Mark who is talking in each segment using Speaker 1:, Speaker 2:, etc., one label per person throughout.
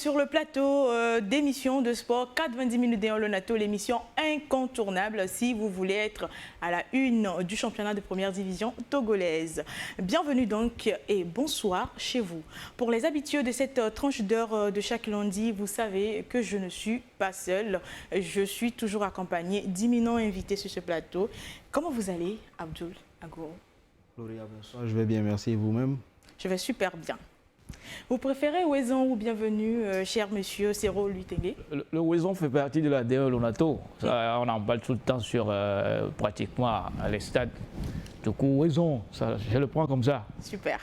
Speaker 1: sur le plateau d'émission de sport 90 minutes dans le NATO, l'émission incontournable si vous voulez être à la une du championnat de première division togolaise. Bienvenue donc et bonsoir chez vous. Pour les habitués de cette tranche d'heure de chaque lundi, vous savez que je ne suis pas seule. Je suis toujours accompagnée d'imminents invités sur ce plateau. Comment vous allez, Abdoul Agouro?
Speaker 2: Gloria, bonsoir, je vais bien, merci. Et vous-même? Je
Speaker 1: vais super bien. Vous préférez Ouezon ou bienvenue, cher monsieur Sero Luitengue?
Speaker 3: Le Ouezon fait partie de la DE Lonato. Ça, on en parle tout le temps sur pratiquement les stades. Du coup, Ouezon, je le prends comme ça.
Speaker 1: Super.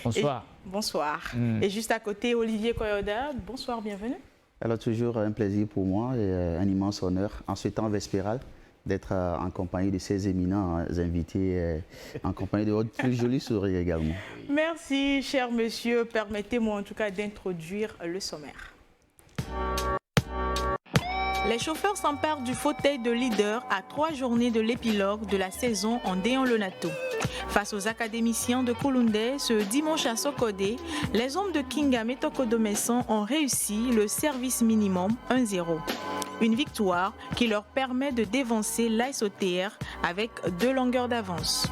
Speaker 3: Bonsoir.
Speaker 1: Bonsoir. Et juste à côté, Olivier Koyoda, bonsoir, bienvenue.
Speaker 4: Alors, toujours un plaisir pour moi et un immense honneur en ce temps vespéral d'être en compagnie de ces éminents invités, en compagnie de votre plus joli sourire également.
Speaker 1: Merci, cher monsieur. Permettez-moi en tout cas d'introduire le sommaire. Les chauffeurs s'emparent du fauteuil de leader à 3 journées de l'épilogue de la saison en Déon Lonato. Face aux académiciens de Kouloundé, ce dimanche à Sokodé, les hommes de Kinga Metokodomesson ont réussi le service minimum 1-0. Une victoire qui leur permet de dévancer l'AS OTR avec 2 longueurs d'avance.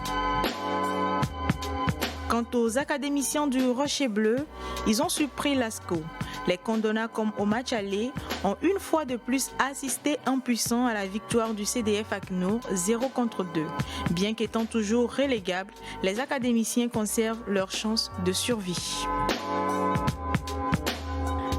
Speaker 1: Quant aux académiciens du Rocher Bleu, ils ont surpris l'ASCO. Les Condona, comme au match aller, ont une fois de plus assisté impuissants à la victoire du CDF ACNOR 0-2. Bien qu'étant toujours relégables, les académiciens conservent leur chance de survie.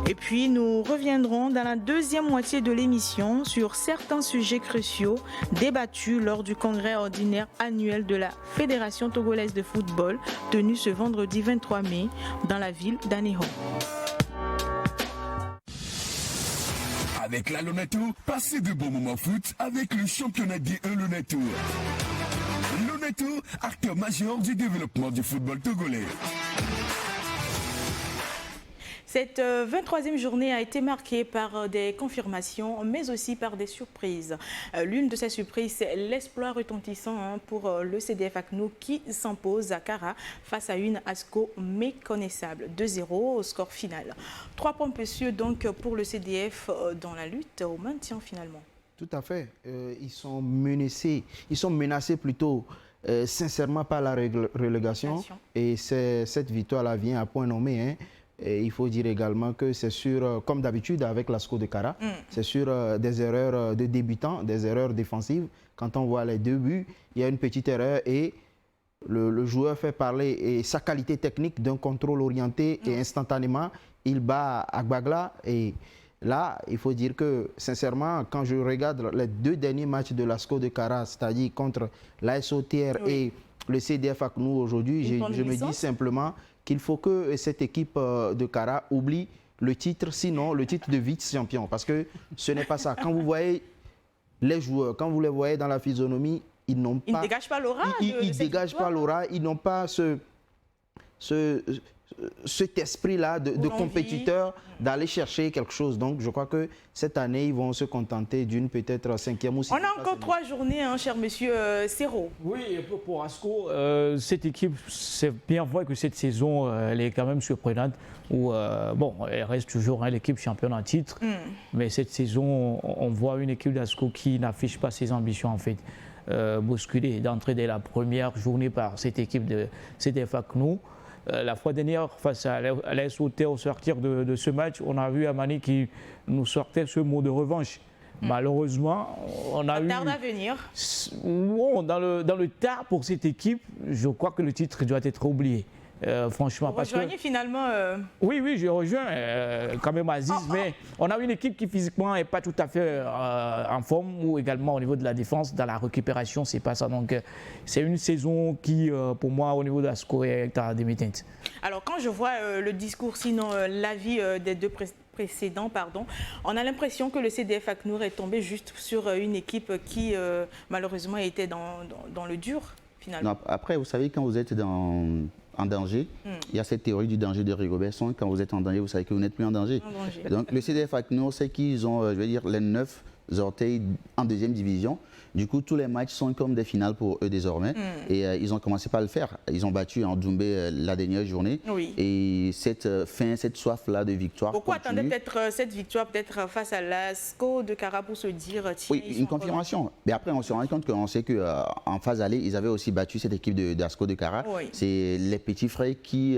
Speaker 1: Et puis, nous reviendrons dans la deuxième moitié de l'émission sur certains sujets cruciaux débattus lors du congrès ordinaire annuel de la Fédération togolaise de football tenu ce vendredi 23 mai dans la ville d'Aného.
Speaker 5: Avec la Lonato, passez de bons moments foot avec le championnat D1 Lonato. Lonato, acteur majeur du développement du football togolais.
Speaker 1: Cette 23e journée a été marquée par des confirmations, mais aussi par des surprises. L'une de ces surprises, c'est l'exploit retentissant pour le CDF ACNOR qui s'impose à Kara face à une ASCO méconnaissable. 2-0 au score final. 3 points précieux donc pour le CDF dans la lutte au maintien finalement.
Speaker 2: Tout à fait. Ils sont menacés plutôt sincèrement par la relégation. Et cette victoire-là vient à point nommé. Hein. Et il faut dire également que c'est sur, comme d'habitude avec l'ASCO de Kara, c'est sur des erreurs de débutants, des erreurs défensives. Quand on voit les 2 buts, il y a une petite erreur et le joueur fait parler et sa qualité technique d'un contrôle orienté et instantanément, il bat Agbagla. Et là, il faut dire que sincèrement, quand je regarde les 2 derniers matchs de l'ASCO de Kara, c'est-à-dire contre l'AS OTR et le CDF ACNOR aujourd'hui, je me dis simplement qu'il faut que cette équipe de Kara oublie le titre, sinon le titre de vice-champion. Parce que ce n'est pas ça. Quand vous voyez les joueurs, quand vous les voyez dans la physionomie, ils n'ont pas...
Speaker 1: Ils ne dégagent pas l'aura.
Speaker 2: Ils ne dégagent pas l'aura, ils n'ont pas cet esprit-là de compétiteur, d'aller chercher quelque chose. Donc, je crois que cette année, ils vont se contenter d'une peut-être 5e ou 6e.
Speaker 1: On a encore 3 journées, hein, cher monsieur Sero.
Speaker 3: Oui, pour ASCO, cette équipe, c'est bien vrai que cette saison, elle est quand même surprenante. Bon, elle reste toujours l'équipe championne en titre. Mais cette saison, on voit une équipe d'ASCO qui n'affiche pas ses ambitions, en fait. Bousculée d'entrée dès la première journée par cette équipe de CDF ACNOR. La fois dernière, face à l'AS OTR, au sortir de ce match, on a vu Amani qui nous sortait ce mot de revanche. Malheureusement, on a eu...
Speaker 1: Tarde à venir.
Speaker 3: Dans le tard pour cette équipe, je crois que le titre doit être oublié. Franchement,
Speaker 1: vous rejoignez finalement...
Speaker 3: Oui, je rejoins quand même Aziz, mais on a une équipe qui physiquement n'est pas tout à fait en forme, ou également au niveau de la défense, dans la récupération, c'est pas ça. Donc c'est une saison qui, pour moi, au niveau de la score, est à demi-teinte.
Speaker 1: Alors quand je vois le discours, sinon l'avis des 2 précédents, on a l'impression que le CDF ACNOR est tombé juste sur une équipe qui, malheureusement, était dans le dur, finalement.
Speaker 4: Non, après, vous savez, quand vous êtes en danger, il y a cette théorie du danger de Rigobert. Quand vous êtes en danger, vous savez que vous n'êtes plus en danger. Donc le CDF ACNOR, c'est qu'ils ont, je vais dire, les 9 orteils en deuxième division. Du coup, tous les matchs sont comme des finales pour eux désormais. Et ils ont commencé par le faire. Ils ont battu en Doumbé la dernière journée.
Speaker 1: Oui.
Speaker 4: Et cette soif-là de victoire.
Speaker 1: Pourquoi attendez peut-être cette victoire peut-être face à l'ASCO de Kara pour se dire tiens,
Speaker 4: oui, une confirmation. Mais après, on se rend compte qu'on sait qu'en phase aller, ils avaient aussi battu cette équipe d'ASCO de Kara.
Speaker 1: Oui.
Speaker 4: C'est les petits frères qui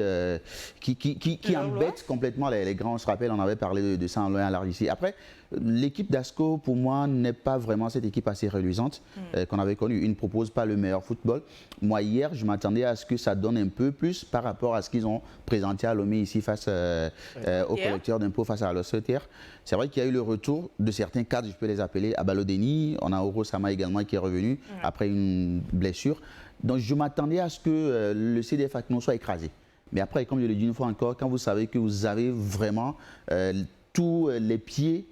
Speaker 4: embêtent complètement les grands. On se rappelle, on avait parlé de ça en loin à large ici. Après, l'équipe d'ASCO, pour moi, n'est pas vraiment cette équipe assez reluisante qu'on avait connue. Ils ne proposent pas le meilleur football. Moi, hier, je m'attendais à ce que ça donne un peu plus par rapport à ce qu'ils ont présenté à Lomé ici face au collecteur d'impôts, face à l'Osseterre. C'est vrai qu'il y a eu le retour de certains cadres, je peux les appeler, à Balodeni. On a Oro Sama également qui est revenu après une blessure. Donc, je m'attendais à ce que le CDF Akno soit écrasé. Mais après, comme je le dis une fois encore, quand vous savez que vous avez vraiment tous les pieds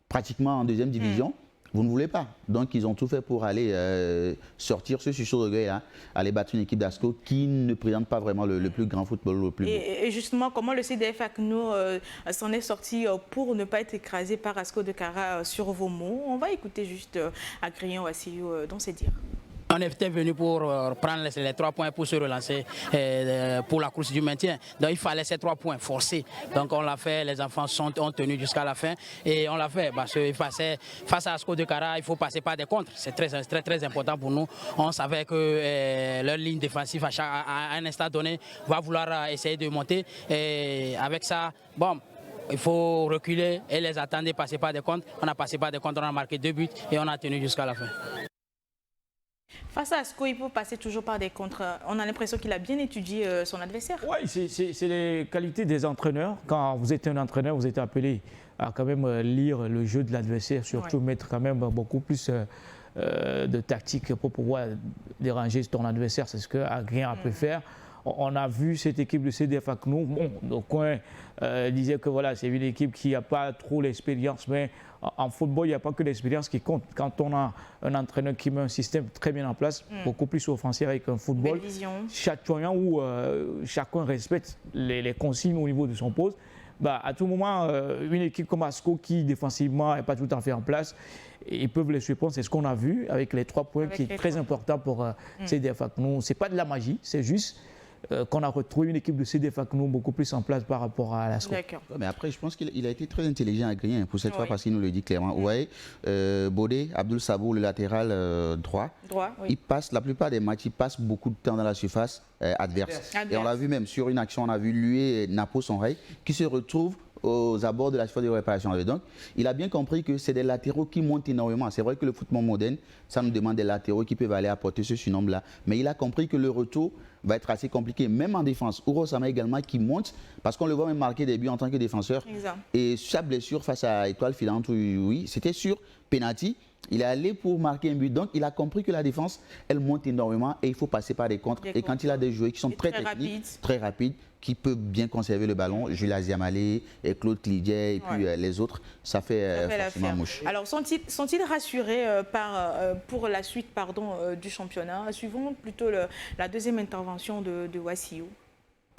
Speaker 4: pratiquement en deuxième division, vous ne voulez pas. Donc, ils ont tout fait pour aller sortir ce sursaut d'orgueil, aller battre une équipe d'ASCO qui ne présente pas vraiment le plus grand football, le plus beau.
Speaker 1: Et justement, comment le CDF Akno s'en est sorti pour ne pas être écrasé par ASCO de Kara sur vos mots? On va écouter juste Agrian Wassiliou dans ses dires.
Speaker 6: On était venu pour prendre les 3 points pour se relancer pour la course du maintien. Donc il fallait ces 3 points forcés. Donc on l'a fait, les enfants ont tenu jusqu'à la fin et on l'a fait parce que face à Asco de Kara, il faut passer par des contres. C'est très important pour nous. On savait que leur ligne défensive à un instant donné va vouloir essayer de monter et avec ça, bon, il faut reculer et les attendre, passer par des contres. On a passé par des contres, on a marqué 2 buts et on a tenu jusqu'à la fin.
Speaker 1: Face à Asco, il faut passer toujours par des contres. On a l'impression qu'il a bien étudié son adversaire.
Speaker 3: Oui, c'est les qualités des entraîneurs. Quand vous êtes un entraîneur, vous êtes appelé à quand même lire le jeu de l'adversaire, surtout mettre quand même beaucoup plus de tactique pour pouvoir déranger ton adversaire. C'est ce qu'Agrian a pu faire. On a vu cette équipe de CDF Akno. Bon, au coin, disait que voilà, c'est une équipe qui n'a pas trop l'expérience, mais en football, il n'y a pas que l'expérience qui compte. Quand on a un entraîneur qui met un système très bien en place, beaucoup plus offensif avec un football chatoyant où chacun respecte les consignes au niveau de son poste, bah, à tout moment, une équipe comme Asco qui défensivement n'est pas tout à fait en place, ils peuvent les surprendre. C'est ce qu'on a vu avec les 3 points qui est très important pour CDF Akno. Ce n'est pas de la magie, c'est juste qu'on a retrouvé une équipe de CDF Akno beaucoup plus en place par rapport à l'ASCO.
Speaker 4: Mais après, je pense qu'il a été très intelligent à Grien pour cette fois parce qu'il nous le dit clairement. Ouais, Bodé, Abdul Sabou, le latéral droit, il passe, la plupart des matchs, il passe beaucoup de temps dans la surface adverse. Et on l'a vu même sur une action, on a vu lui et Napo Sonrey qui se retrouvent aux abords de la surface de réparation. Donc, il a bien compris que c'est des latéraux qui montent énormément. C'est vrai que le football moderne, ça nous demande des latéraux qui peuvent aller apporter ce surnombre-là. Mais il a compris que le retour va être assez compliqué, même en défense. Ouro Sama également qui monte, parce qu'on le voit même marquer des buts en tant que défenseur. Exact. Et sa blessure face à Étoile Filante, oui, c'était sur penalty. Il est allé pour marquer un but. Donc, il a compris que la défense, elle monte énormément et il faut passer par des contres. Et quand il a des joueurs qui sont très techniques, très rapides, qui peuvent bien conserver le ballon, Jules Aziamalé, et Claude Clidier et puis les autres, ça fait forcément mouche.
Speaker 1: Alors, sont-ils rassurés pour la suite du championnat? Suivons plutôt la deuxième intervention de Wassiliou.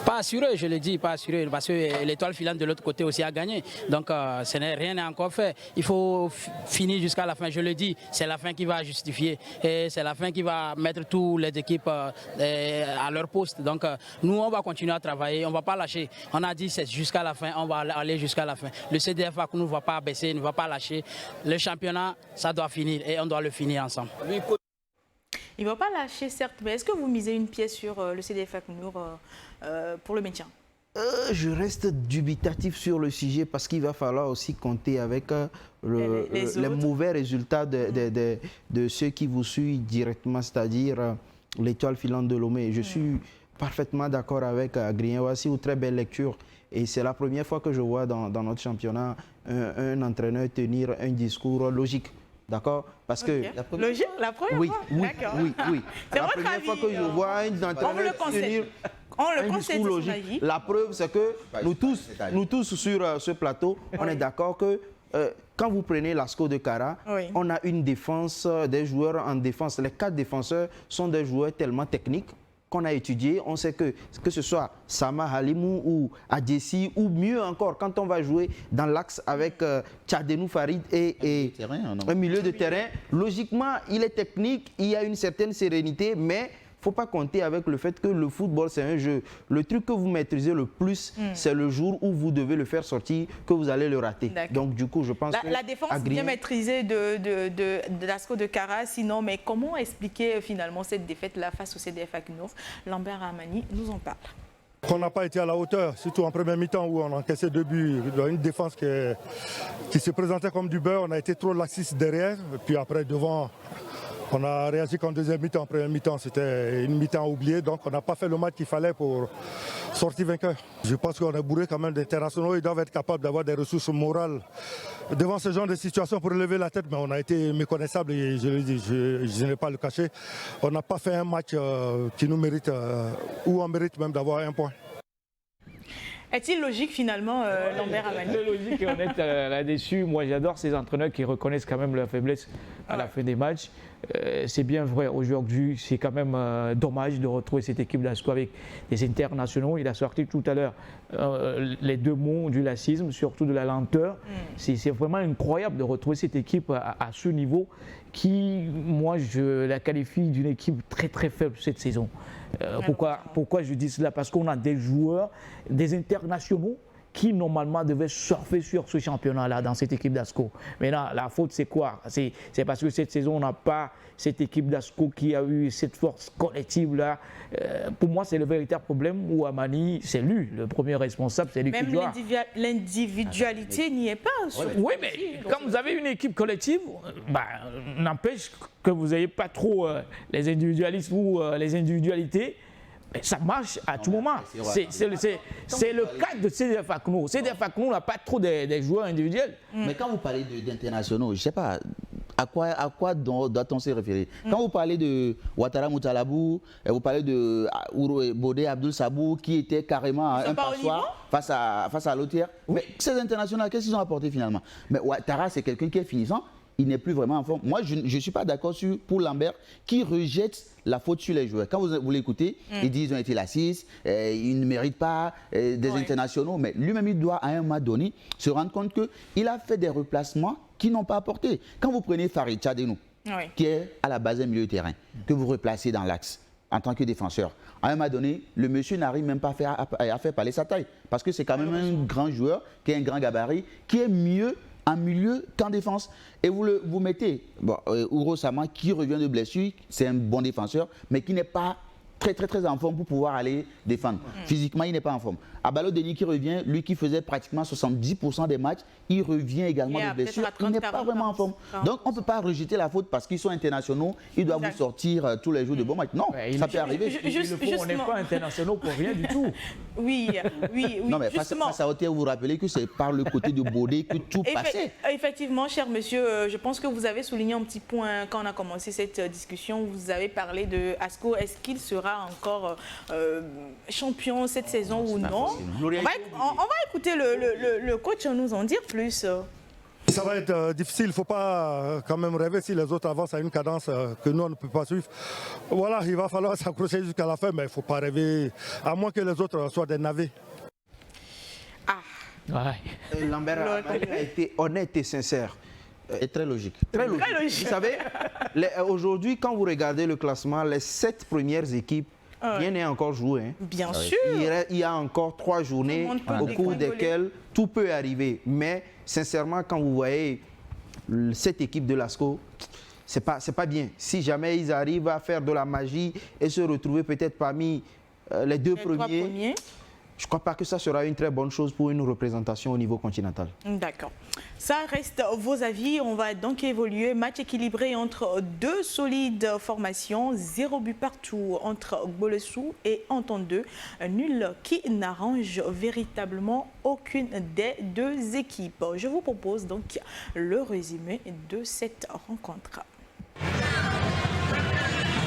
Speaker 6: Pas assuré, je le dis, pas assuré, parce que l'Étoile Filante de l'autre côté aussi a gagné. Donc, rien n'est encore fait. Il faut finir jusqu'à la fin, je le dis. C'est la fin qui va justifier. Et c'est la fin qui va mettre toutes les équipes à leur poste. Donc, nous, on va continuer à travailler, on ne va pas lâcher. On a dit c'est jusqu'à la fin, on va aller jusqu'à la fin. Le CDF ne va pas baisser, ne va pas lâcher. Le championnat, ça doit finir et on doit le finir ensemble.
Speaker 1: Il ne va pas lâcher, certes, mais est-ce que vous misez une pièce sur le CDF Akno pour le maintien?
Speaker 2: Je reste dubitatif sur le sujet parce qu'il va falloir aussi compter avec les mauvais résultats de ceux qui vous suivent directement, c'est-à-dire l'Étoile Filante de Lomé. Je suis parfaitement d'accord avec Agrian Wassiliou, très belle lecture. Et c'est la première fois que je vois dans notre championnat un entraîneur tenir un discours logique. D'accord? Parce que
Speaker 1: la première fois?
Speaker 2: Oui.
Speaker 1: C'est
Speaker 2: la première fois que je vois un entraîneur tenir un discours logique. La preuve, c'est que nous tous sur ce plateau, on est d'accord que quand vous prenez l'ASCO de Kara, on a une défense, des joueurs en défense. Les 4 défenseurs sont des joueurs tellement techniques qu'on a étudié, on sait que ce soit Sama Halimou ou Adjessi, ou mieux encore, quand on va jouer dans l'axe avec Tchadenou Farid et un milieu de terrain, logiquement, il est technique, il y a une certaine sérénité, mais il ne faut pas compter avec le fait que le football, c'est un jeu. Le truc que vous maîtrisez le plus, c'est le jour où vous devez le faire sortir, que vous allez le rater. Donc, du coup, je pense que...
Speaker 1: La défense bien maîtrisée de Lasco de Kara, sinon, mais comment expliquer finalement cette défaite-là face au CDF Aknour? Lambert Amani nous en parle.
Speaker 7: On n'a pas été à la hauteur, surtout en première mi-temps où on a encaissé 2 buts dans une défense qui se présentait comme du beurre. On a été trop laxiste derrière, et puis après, devant... On a réagi qu'en deuxième mi-temps. En première mi-temps, c'était une mi-temps oubliée. Donc, on n'a pas fait le match qu'il fallait pour sortir vainqueur. Je pense qu'on est bourré quand même d'internationaux. Ils doivent être capables d'avoir des ressources morales devant ce genre de situation pour lever la tête. Mais on a été méconnaissables et je le dis, je n'ai pas le cacher. On n'a pas fait un match qui nous mérite, ou on mérite même d'avoir un point.
Speaker 1: Est-il logique finalement, Lambert Amani?
Speaker 3: C'est logique et honnête là-dessus. Moi, j'adore ces entraîneurs qui reconnaissent quand même leur faiblesse à la fin des matchs. C'est bien vrai, aujourd'hui, c'est quand même dommage de retrouver cette équipe d'Asco avec des internationaux. Il a sorti tout à l'heure les 2 mots du laxisme, surtout de la lenteur. C'est vraiment incroyable de retrouver cette équipe à ce niveau qui, moi, je la qualifie d'une équipe très très faible cette saison. Pourquoi je dis cela? Parce qu'on a des joueurs, des internationaux qui normalement devaient surfer sur ce championnat-là dans cette équipe d'Asco. Mais là, la faute c'est quoi? C'est parce que cette saison, on n'a pas cette équipe d'Asco qui a eu cette force collective-là. Pour moi, c'est le véritable problème où Amani, c'est lui, le premier responsable, c'est lui qui doit.
Speaker 1: Même l'individualité n'y est pas.
Speaker 3: Oui, mais quand vous avez une équipe collective, n'empêche que vous n'ayez pas trop les individualistes ou les individualités. Ça marche à tout moment. C'est le cas de CDF Aknour. CDF Aknour n'a pas trop des joueurs individuels.
Speaker 4: Mais quand vous parlez d'internationaux, je ne sais pas, à quoi doit-on se référer? Quand vous parlez de Ouattara Moutalabou, vous parlez de Bodé Abdul Sabou, qui était carrément un passoire face à l'autre. Mais ces internationaux, qu'est-ce qu'ils ont apporté finalement? Mais Ouattara, c'est quelqu'un qui est finissant. Il n'est plus vraiment en forme. Moi, je ne suis pas d'accord pour Lambert qui rejette la faute sur les joueurs. Quand vous l'écoutez, il dit qu'ils ont été laxistes, ils ne méritent pas des internationaux. Mais lui-même, il doit à un moment donné se rendre compte qu'il a fait des replacements qui n'ont pas apporté. Quand vous prenez Farid Tchadenou, qui est à la base d'un milieu de terrain, que vous replacez dans l'axe en tant que défenseur, à un moment donné, le monsieur n'arrive même pas à faire parler sa taille. Parce que c'est quand même un grand joueur, qui a un grand gabarit, qui est mieux en milieu qu'en défense. Et vous mettez Ouro Sama qui revient de blessure, c'est un bon défenseur, mais qui n'est pas très en forme pour pouvoir aller défendre. Physiquement, il n'est pas en forme. Abalo Denis qui revient, lui qui faisait pratiquement 70% des matchs, il revient également de blessure. Il n'est pas vraiment en forme. Donc, on ne peut pas rejeter la faute parce qu'ils sont internationaux, ils doivent vous sortir tous les jours de bons matchs. Non, ça peut arriver.
Speaker 3: On n'est pas internationaux pour rien du tout.
Speaker 1: Oui.
Speaker 4: Non, mais face à Otter, vous vous rappelez que c'est par le côté de Bodé que tout passait.
Speaker 1: Effectivement, cher monsieur, je pense que vous avez souligné un petit point quand on a commencé cette discussion. Vous avez parlé de Asco. Est-ce qu'il sera encore champion cette saison ou non? On va écouter le coach nous en dire plus.
Speaker 7: Ça va être difficile, il ne faut pas quand même rêver si les autres avancent à une cadence que nous on ne peut pas suivre. Voilà, il va falloir s'accrocher jusqu'à la fin, mais il ne faut pas rêver, à moins que les autres soient des navets.
Speaker 2: Lambert a été honnête et sincère.
Speaker 4: Et très logique.
Speaker 2: Très logique. Vous savez, aujourd'hui, quand vous regardez le classement, les 7 premières équipes, rien n'est encore joué. Hein.
Speaker 1: Bien sûr.
Speaker 2: Il y a encore 3 journées au cours desquelles tout peut arriver. Mais sincèrement, quand vous voyez cette équipe de Lasco, c'est pas bien. Si jamais ils arrivent à faire de la magie et se retrouver peut-être parmi les 2 premiers, je ne crois pas que ça sera une très bonne chose pour une représentation au niveau continental. D'accord.
Speaker 1: Ça reste vos avis. On va donc évoluer. Match équilibré entre 2 solides formations. 0 but partout entre Gbolessou et Entente 2. Nul qui n'arrange véritablement aucune des 2 équipes. Je vous propose donc le résumé de cette rencontre.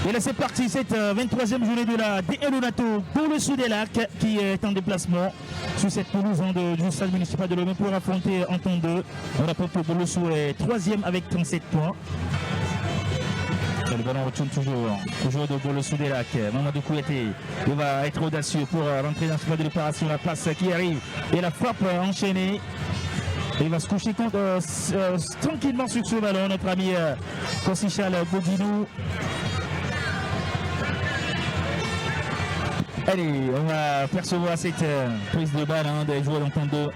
Speaker 8: Et là c'est parti, cette 23e journée de la D1 Lonato pour le Sud des Lacs qui est en déplacement sur cette pelouse du stade municipal de Lomé pour affronter Entente 2. On rappelle que Gbolessou est 3e avec 37 points. Le ballon retourne toujours au joueur de Golo Soudelac. Mamadou Kouyaté, il va être audacieux pour rentrer dans ce mode de l'opération. La passe qui arrive et la frappe enchaînée. Et il va se coucher tranquillement sur ce ballon, notre ami Kossichal Bodinou. Allez, on va percevoir cette prise de balle des joueurs d'Entendo.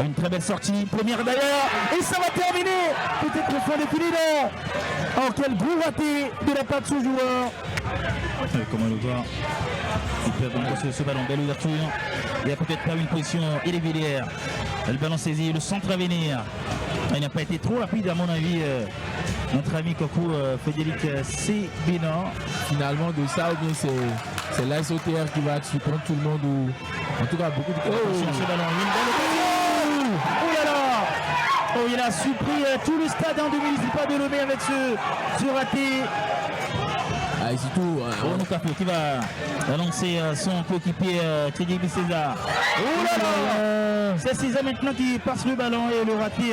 Speaker 8: Une très belle sortie, première d'ailleurs, et ça va terminer. Peut-être le fond de Philidor. Oh, quel gros raté de la part de ce joueur. Comment le voir? Il peut donc ce ballon, belle ouverture. Il n'y a peut-être pas une position irrégulière. Le ballon saisi, le centre à venir. Il n'a pas été trop rapide à mon avis. Notre ami Coco Frédéric Sébinan.
Speaker 9: Finalement, de ça, ou bien c'est l'ASOTR qui va surprendre tout le monde. Ou en tout cas, beaucoup de
Speaker 8: ce ballon. Oh là là! Oh, il a surpris tout le stade en 2000. Il pas de Lomé avec ce raté.
Speaker 9: Ah, et surtout,
Speaker 8: Capo qui va lancer son coéquipier Thierry César. Oh là là! C'est César maintenant qui passe le ballon et le raté.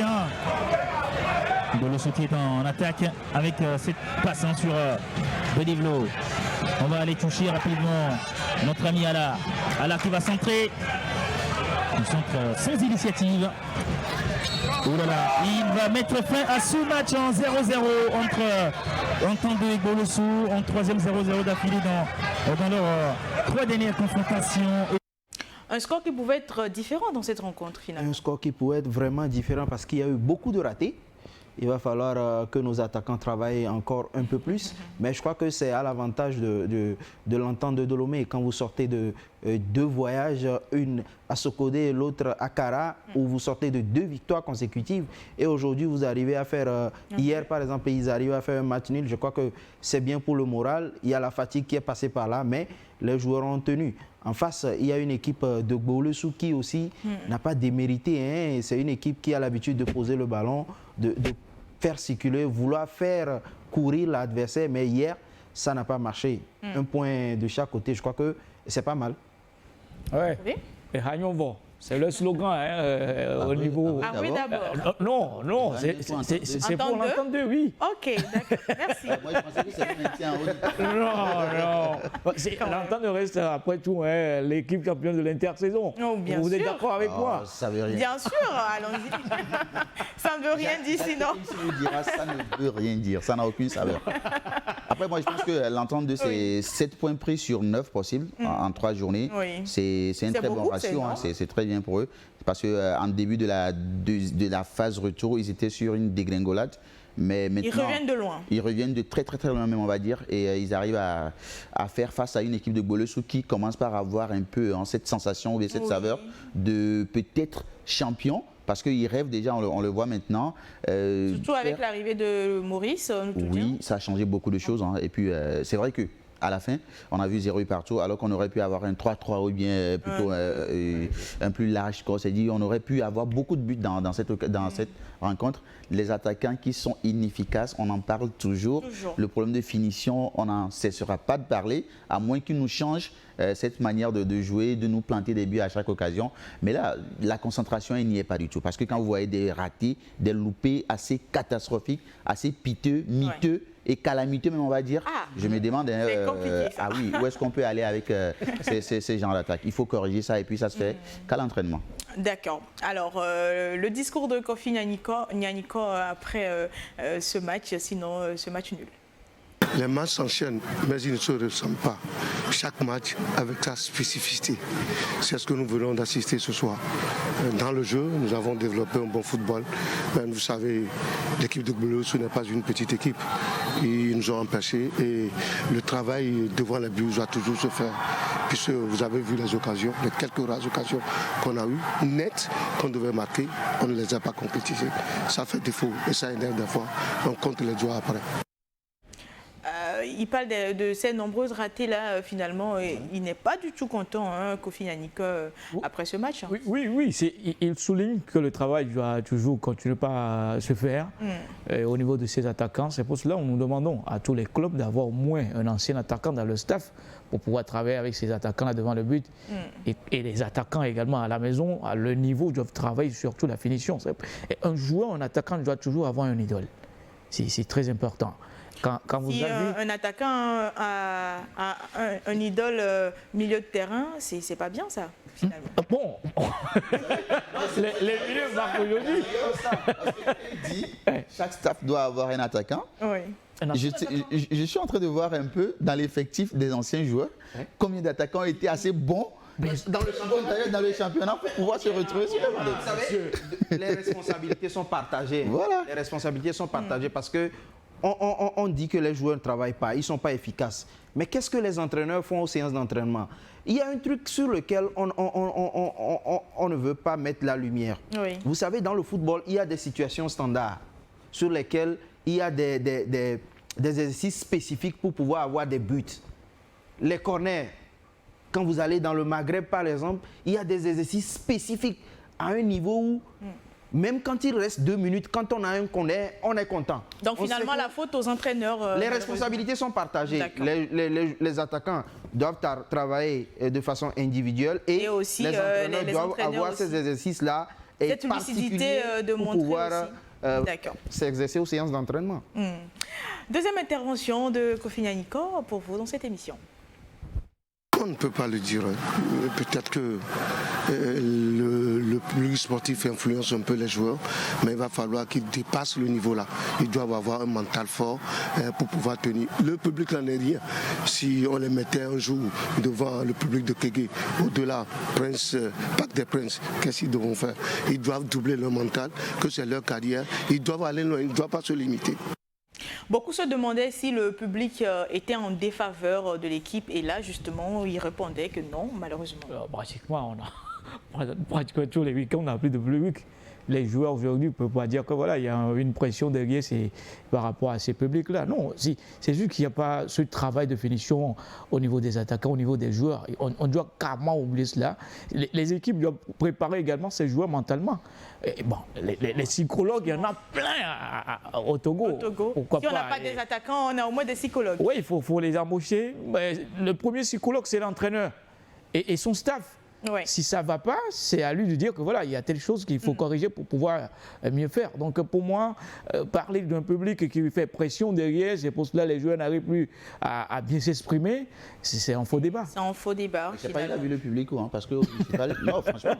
Speaker 8: Golo qui est en attaque avec cette passe sur Bedivlo. On va aller toucher rapidement notre ami Ala. Ala qui va centrer. Un centre sans initiative. Oh là là, il va mettre fin à ce match en 0-0 entre Entendo et Goloso, en troisième 0-0 d'affilée dans leurs trois dernières confrontations.
Speaker 1: Un score qui pouvait être différent dans cette rencontre finalement.
Speaker 2: Un score qui pouvait être vraiment différent parce qu'il y a eu beaucoup de ratés. Il va falloir que nos attaquants travaillent encore un peu plus. Mais je crois que c'est à l'avantage de l'Entente de Lomé. Quand vous sortez de deux voyages, une à Sokodé et l'autre à Kara, où vous sortez de 2 victoires consécutives. Et aujourd'hui, vous arrivez à faire... Hier, par exemple, ils arrivent à faire un match nul. Je crois que c'est bien pour le moral. Il y a la fatigue qui est passée par là, mais les joueurs ont tenu. En face, il y a une équipe de Gbolesou qui aussi n'a pas démérité. C'est une équipe qui a l'habitude de poser le ballon, de faire circuler, vouloir faire courir l'adversaire. Mais hier, ça n'a pas marché. Un point de chaque côté, je crois que c'est pas mal.
Speaker 3: Ouais. Et Hagnon, c'est le slogan au niveau...
Speaker 1: Ah oui, d'abord.
Speaker 3: Non, c'est pour l'entendre, oui.
Speaker 1: Ok, d'accord, merci.
Speaker 4: Moi, je pensais que c'était le maintien.
Speaker 3: Non. L'entente reste, après tout, l'équipe championne de l'intersaison.
Speaker 1: Oh, bien
Speaker 3: Vous
Speaker 1: sûr.
Speaker 3: êtes d'accord avec moi?
Speaker 4: Ça veut rien.
Speaker 1: Bien sûr, allons-y. Ça ne veut rien dire sinon.
Speaker 4: Ça ne veut rien dire, ça n'a aucune saveur. Après, moi, je pense que l'entente de ces 7 points pris sur 9 possibles en 3 journées, c'est un très bon ratio. C'est très bien pour eux. Parce qu'en début de la phase retour, ils étaient sur une dégringolade. Mais maintenant,
Speaker 1: ils reviennent de loin.
Speaker 4: Ils reviennent de très loin même, on va dire. Et ils arrivent à faire face à une équipe de Gbolesou qui commence par avoir un peu cette sensation ou cette saveur de peut-être champion. Parce qu'ils rêvent déjà, on le voit maintenant.
Speaker 1: Surtout avec l'arrivée de Maurice.
Speaker 4: Oui, ça a changé beaucoup de choses. Et puis, c'est vrai que à la fin, on a vu 0 partout, alors qu'on aurait pu avoir un 3-3 ou bien plutôt un plus large score. C'est-à-dire on aurait pu avoir beaucoup de buts dans cette rencontre. Les attaquants qui sont inefficaces, on en parle toujours. Le problème de finition, on n'en cessera pas de parler, à moins qu'ils nous changent cette manière de jouer, de nous planter des buts à chaque occasion. Mais là, la concentration, elle n'y est pas du tout. Parce que quand vous voyez des ratés, des loupés assez catastrophiques, assez piteux, miteux, et calamiteux même on va dire, je me demande où est-ce qu'on peut aller avec ces genres d'attaques. Il faut corriger ça et puis ça se fait qu'à l'entraînement.
Speaker 1: D'accord. Alors, le discours de Kofi Nyaniko après ce match, sinon ce match nul.
Speaker 10: Les matchs s'enchaînent, mais ils ne se ressemblent pas. Chaque match avec sa spécificité. C'est ce que nous venons d'assister ce soir. Dans le jeu, nous avons développé un bon football. Mais vous savez, l'équipe de Gbolesou n'est pas une petite équipe. Ils nous ont empêchés et le travail devant les buts doit toujours se faire. Puisque vous avez vu les occasions, les quelques rares occasions qu'on a eues, nettes, qu'on devait marquer, on ne les a pas concrétisées. Ça fait défaut et ça énerve des fois. On compte les doigts après.
Speaker 1: Il parle de ces nombreuses ratées-là, finalement. Il n'est pas du tout content, Kofi Nyaniko, après ce match.
Speaker 3: Oui, il souligne que le travail doit toujours continuer à se faire au niveau de ses attaquants. C'est pour cela que nous demandons à tous les clubs d'avoir au moins un ancien attaquant dans le staff pour pouvoir travailler avec ces attaquants-là devant le but. Et les attaquants également à la maison, à leur niveau, doivent travailler surtout la finition. Et un joueur, un attaquant doit toujours avoir un idole. C'est très important. Quand vous
Speaker 1: si
Speaker 3: avez...
Speaker 1: un attaquant a un idole milieu de terrain, c'est pas bien ça, finalement.
Speaker 3: Bon, les milieux marquent aujourd'hui.
Speaker 4: Chaque staff doit avoir un attaquant.
Speaker 1: Oui.
Speaker 4: Je suis en train de voir un peu dans l'effectif des anciens joueurs combien d'attaquants étaient assez bons dans le championnat pour pouvoir se retrouver sur le mandé.
Speaker 2: Vous savez, les responsabilités sont partagées.
Speaker 4: Voilà.
Speaker 2: Les responsabilités sont partagées parce que on dit que les joueurs ne travaillent pas, ils ne sont pas efficaces. Mais qu'est-ce que les entraîneurs font aux séances d'entraînement? Il y a un truc sur lequel on ne veut pas mettre la lumière.
Speaker 1: Oui.
Speaker 2: Vous savez, dans le football, il y a des situations standards sur lesquelles il y a des exercices spécifiques pour pouvoir avoir des buts. Les corners, quand vous allez dans le Maghreb, par exemple, il y a des exercices spécifiques à un niveau où, même quand il reste 2 minutes, quand on a un corner, on est content.
Speaker 1: Donc finalement, la faute aux entraîneurs...
Speaker 2: les responsabilités sont partagées. Les attaquants doivent travailler de façon individuelle et aussi, les entraîneurs doivent avoir ces exercices-là et
Speaker 1: cette lucidité de
Speaker 2: pour
Speaker 1: montrer
Speaker 2: pouvoir s'exercer aux séances d'entraînement.
Speaker 1: Deuxième intervention de Kofi Nianiko pour vous dans cette émission.
Speaker 10: On ne peut pas le dire. Peut-être que le public sportif influence un peu les joueurs, mais il va falloir qu'ils dépassent le niveau là. Ils doivent avoir un mental fort pour pouvoir tenir. Le public n'en est rien. Si on les mettait un jour devant le public de Kégué, au-delà, Parc des Princes, qu'est-ce qu'ils devront faire? Ils doivent doubler leur mental, que c'est leur carrière. Ils doivent aller loin, ils ne doivent pas se limiter.
Speaker 1: Beaucoup se demandaient si le public était en défaveur de l'équipe et là justement il répondait que non malheureusement.
Speaker 3: Pratiquement tous les week-ends on n'a plus de public. Les joueurs aujourd'hui ne peuvent pas dire que voilà, il y a une pression derrière par rapport à ces publics-là. Non, c'est juste qu'il n'y a pas ce travail de finition au niveau des attaquants, au niveau des joueurs. On doit carrément oublier cela. Les équipes doivent préparer également ces joueurs mentalement. Et bon, les psychologues, il y en a plein au Togo.
Speaker 1: Si on n'a pas des attaquants, on a au moins des psychologues.
Speaker 3: Oui, il faut les embaucher. Mais le premier psychologue, c'est l'entraîneur et son staff.
Speaker 1: Ouais.
Speaker 3: Si ça ne va pas, c'est à lui de dire que voilà, il y a telle chose qu'il faut corriger pour pouvoir mieux faire. Donc pour moi, parler d'un public qui fait pression derrière, c'est pour cela que les joueurs n'arrivent plus à bien s'exprimer, c'est un faux débat.
Speaker 1: C'est un faux débat.
Speaker 4: Je n'ai pas vu le public, hein, parce que non, franchement.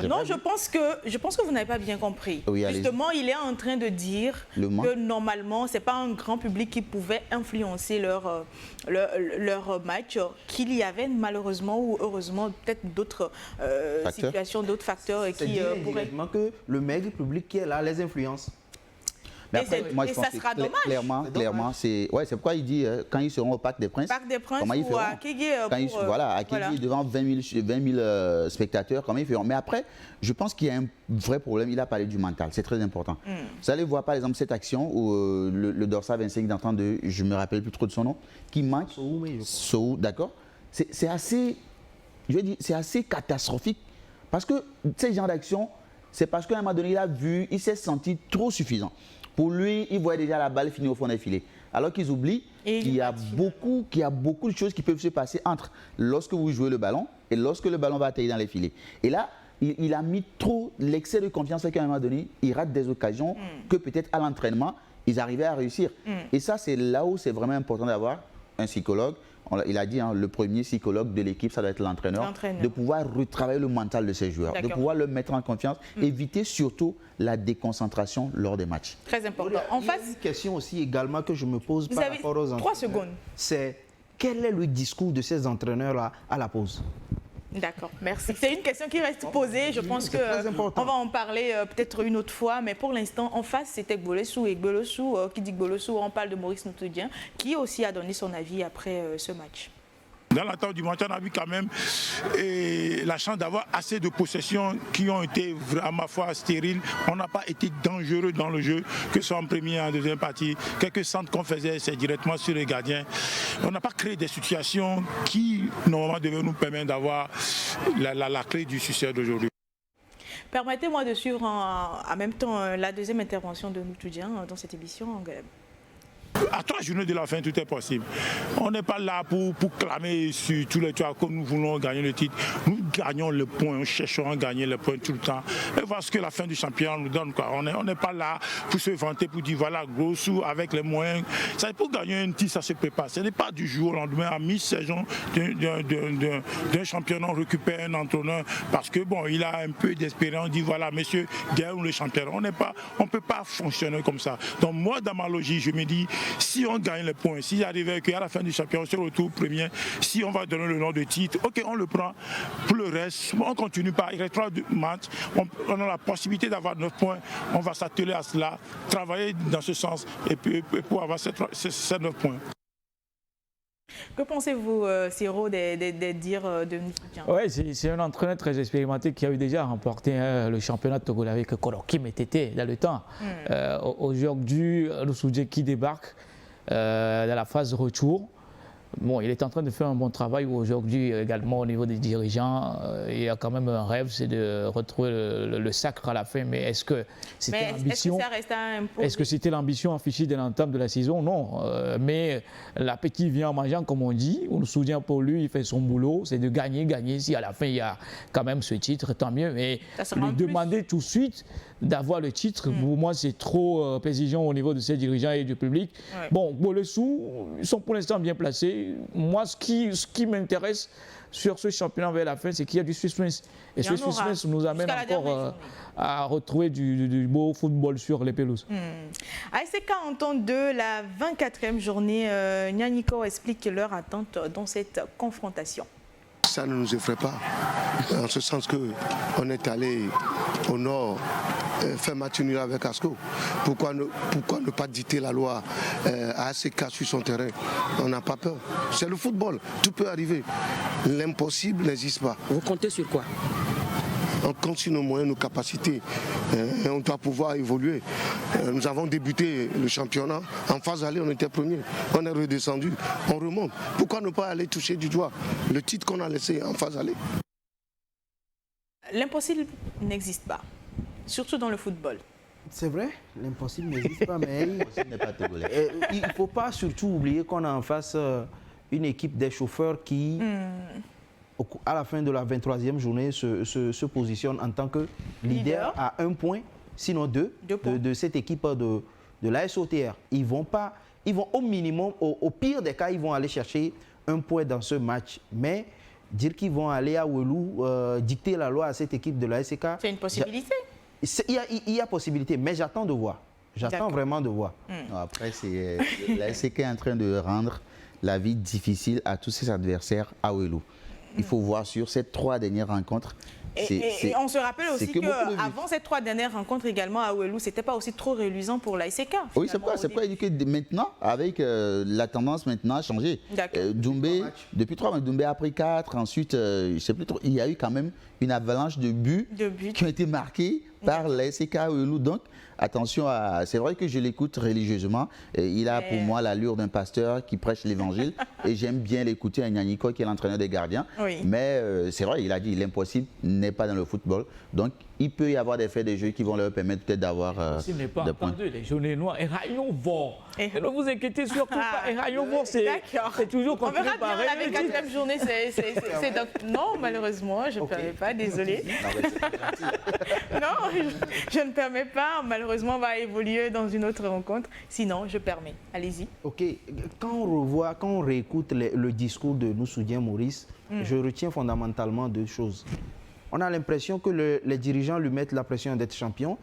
Speaker 1: Non, je pense que vous n'avez pas bien compris.
Speaker 4: Oui,
Speaker 1: justement, il est en train de dire que normalement, ce n'est pas un grand public qui pouvait influencer leur match, qu'il y avait malheureusement ou heureusement peut-être d'autres situations, d'autres facteurs qui pourraient...
Speaker 2: que le maigre public qui est là les influence.
Speaker 4: Mais après, moi, je pense que
Speaker 1: sera dommage.
Speaker 4: Clairement, c'est pourquoi il dit quand ils seront au Parc des Princes, comment ils feront
Speaker 1: à Kégué,
Speaker 4: à Kégué devant 20 000 spectateurs, comment ils feront. Mais après, je pense qu'il y a un vrai problème. Il a parlé du mental, c'est très important. Vous allez voir par exemple cette action où le dorsal 25 d'entendre de, je me rappelle plus trop de son nom, qui manque. Sow, d'accord. C'est assez, je veux dire, c'est assez catastrophique parce que ces genres d'actions, c'est parce qu'à un moment donné, il s'est senti trop suffisant. Pour lui, il voyait déjà la balle finir au fond des filets. Alors qu'ils oublient qu'il y a beaucoup de choses qui peuvent se passer entre lorsque vous jouez le ballon et lorsque le ballon va atterrir dans les filets. Et là, il a mis trop l'excès de confiance qu'à un moment donné, il rate des occasions que peut-être à l'entraînement, ils arrivaient à réussir. Et ça, c'est là où c'est vraiment important d'avoir un psychologue. Il a dit, hein, le premier psychologue de l'équipe, ça doit être l'entraîneur, de pouvoir retravailler le mental de ses joueurs, de pouvoir le mettre en confiance, éviter surtout la déconcentration lors des matchs.
Speaker 1: Très important.
Speaker 2: Il y a une question aussi également que je me pose par rapport aux entraîneurs.
Speaker 1: 3 secondes.
Speaker 2: C'est quel est le discours de ces entraîneurs-là à la pause?
Speaker 1: D'accord, merci. C'est une question qui reste posée. Je pense qu'on va en parler peut-être une autre fois. Mais pour l'instant, en face, c'était Gbolessou. Et Gbolessou, qui dit Gbolessou, on parle de Maurice Ntoudjian, qui aussi a donné son avis après ce match.
Speaker 11: Dans l'attente du match, on a vu quand même la chance d'avoir assez de possessions qui ont été, à ma foi, stériles. On n'a pas été dangereux dans le jeu, que ce soit en première, en deuxième partie. Quelques centres qu'on faisait, c'est directement sur les gardiens. On n'a pas créé des situations qui, normalement, devaient nous permettre d'avoir la clé du succès d'aujourd'hui.
Speaker 1: Permettez-moi de suivre en même temps la deuxième intervention de Ntoudjian dans cette émission.
Speaker 11: À 3 journées de la fin, tout est possible. On n'est pas là pour clamer sur tous les toits que nous voulons gagner le titre. Nous gagnons le point, cherchons à gagner le point tout le temps. Et voir ce que la fin du championnat nous donne. Quoi. On n'est pas là pour se vanter, pour dire voilà, gros sous avec les moyens. Ça, pour gagner un titre, ça se prépare. Ce n'est pas du jour au lendemain, à mi-saison d'un championnat, on récupère un entraîneur parce que bon, il a un peu d'expérience, on dit voilà, messieurs, gagnons le championnat. On ne peut pas fonctionner comme ça. Donc moi, dans ma logique, je me dis, si on gagne le point, s'il arrive qu'à la fin du championnat, on se retrouve premier, si on va donner le nom de titre, ok, on le prend. Pour le reste, on continue pas. Il reste 3 matchs, on a la possibilité d'avoir 9 points, on va s'atteler à cela, travailler dans ce sens et puis pour avoir ces 9 points.
Speaker 1: Que pensez-vous, Siro, des dires de Nsoudien?
Speaker 3: Oui, c'est un entraîneur très expérimenté qui a eu déjà remporté le championnat de Togo avec Koroki Metete dans le temps. Aujourd'hui, Nsoudien qui débarque dans la phase retour. Bon, il est en train de faire un bon travail aujourd'hui également au niveau des dirigeants. Il y a quand même un rêve, c'est de retrouver le sacre à la fin. Mais est-ce que c'était l'ambition? Est-ce que c'était l'ambition affichée dès l'entame de la saison? Non. Mais l'appétit vient en mangeant, comme on dit. On se souvient pour lui, il fait son boulot, c'est de gagner. Si à la fin il y a quand même ce titre, tant mieux. Mais lui demander tout de suite d'avoir le titre, pour moi c'est trop exigeant au niveau de ses dirigeants et du public. Ouais. Bon, pour le sous, ils sont pour l'instant bien placés. Moi, ce qui m'intéresse sur ce championnat vers la fin, c'est qu'il y a du suspense. Et ce suspense nous amène encore à retrouver du beau football sur les pelouses.
Speaker 1: ASC Canton de la 24e journée, Nyanyiko explique leur attente dans cette confrontation.
Speaker 10: Ça ne nous effraie pas, en ce sens qu'on est allé au nord faire match nul avec Asco. Pourquoi ne pas dicter la loi à ASK sur son terrain? On n'a pas peur. C'est le football, tout peut arriver. L'impossible n'existe pas.
Speaker 12: Vous comptez sur quoi?
Speaker 10: On compte sur nos moyens, nos capacités. Et on doit pouvoir évoluer. Nous avons débuté le championnat. En phase aller, on était premier. On est redescendu. On remonte. Pourquoi ne pas aller toucher du doigt le titre qu'on a laissé en phase aller?
Speaker 1: L'impossible n'existe pas, surtout dans le football.
Speaker 2: C'est vrai, l'impossible n'existe pas, mais il ne faut pas surtout oublier qu'on a en face une équipe des chauffeurs qui... à la fin de la 23e journée, se positionne en tant que leader à 1 point, sinon 2 de cette équipe de l'AS OTR. Ils vont au minimum, au pire des cas, ils vont aller chercher 1 point dans ce match. Mais dire qu'ils vont aller à Ouelou dicter la loi à cette équipe de l'ASK...
Speaker 1: C'est une possibilité.
Speaker 2: Il y a possibilité, mais j'attends de voir. J'attends vraiment de voir.
Speaker 4: Après, l'ASK est en train de rendre la vie difficile à tous ses adversaires à Ouelou. Il faut voir sur ces 3 dernières rencontres.
Speaker 1: Et on se rappelle aussi qu'avant ces 3 dernières rencontres également à Ouelou, ce n'était pas aussi trop reluisant pour l'ASK.
Speaker 4: Oui, c'est pas éduqué maintenant, avec la tendance maintenant à changer. Doumbé, depuis 3 mois, Doumbé a pris 4, ensuite, je sais plus trop, il y a eu quand même une avalanche de buts qui ont été marqués par l'ASK Ouelou. Donc, attention, c'est vrai que je l'écoute religieusement. Il a pour moi l'allure d'un pasteur qui prêche l'évangile. Et j'aime bien l'écouter à Nyanyiko, qui est l'entraîneur des gardiens.
Speaker 1: Oui.
Speaker 4: Mais c'est vrai, il a dit l'impossible n'est pas dans le football. Donc, il peut y avoir des faits de jeu qui vont leur permettre peut-être d'avoir
Speaker 3: des points. Les journées noires, et rayon vort. Ne vous inquiétez surtout pas, et rayon vort, c'est toujours
Speaker 1: continué. On verra bien la 24e journée. Non, malheureusement, je ne permets pas, désolé. Non, je ne permets pas. Malheureusement, on va évoluer dans une autre rencontre. Sinon, je permets. Allez-y.
Speaker 2: OK. Quand on réécoute le discours de Nsoudien Maurice, je retiens fondamentalement 2 choses. On a l'impression que les dirigeants lui mettent la pression d'être champion.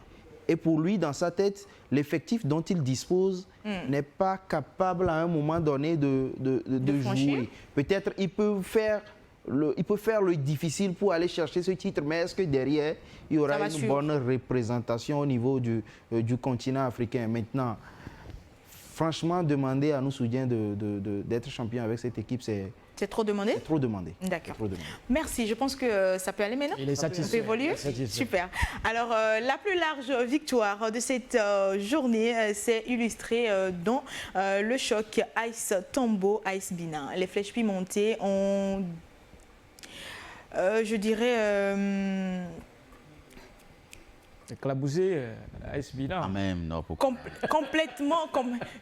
Speaker 2: Et pour lui, dans sa tête, l'effectif dont il dispose n'est pas capable à un moment donné de jouer. Peut-être il peut faire le difficile pour aller chercher ce titre, mais est-ce que derrière, il y aura une bonne représentation au niveau du continent africain? Maintenant, franchement, demander à Nsoudien d'être champion avec cette équipe, c'est
Speaker 1: trop demandé?
Speaker 2: C'est trop demandé.
Speaker 1: D'accord. Merci. Je pense que ça peut aller maintenant.
Speaker 3: Il est satisfait.
Speaker 1: On peut évoluer. Super. Alors, la plus large victoire de cette journée s'est illustrée dans le choc AS Tombo, AS Binin. Les flèches pimentées ont, je dirais,
Speaker 3: Éclaboussé AS Bina.
Speaker 4: Ah même, non.
Speaker 1: Complètement.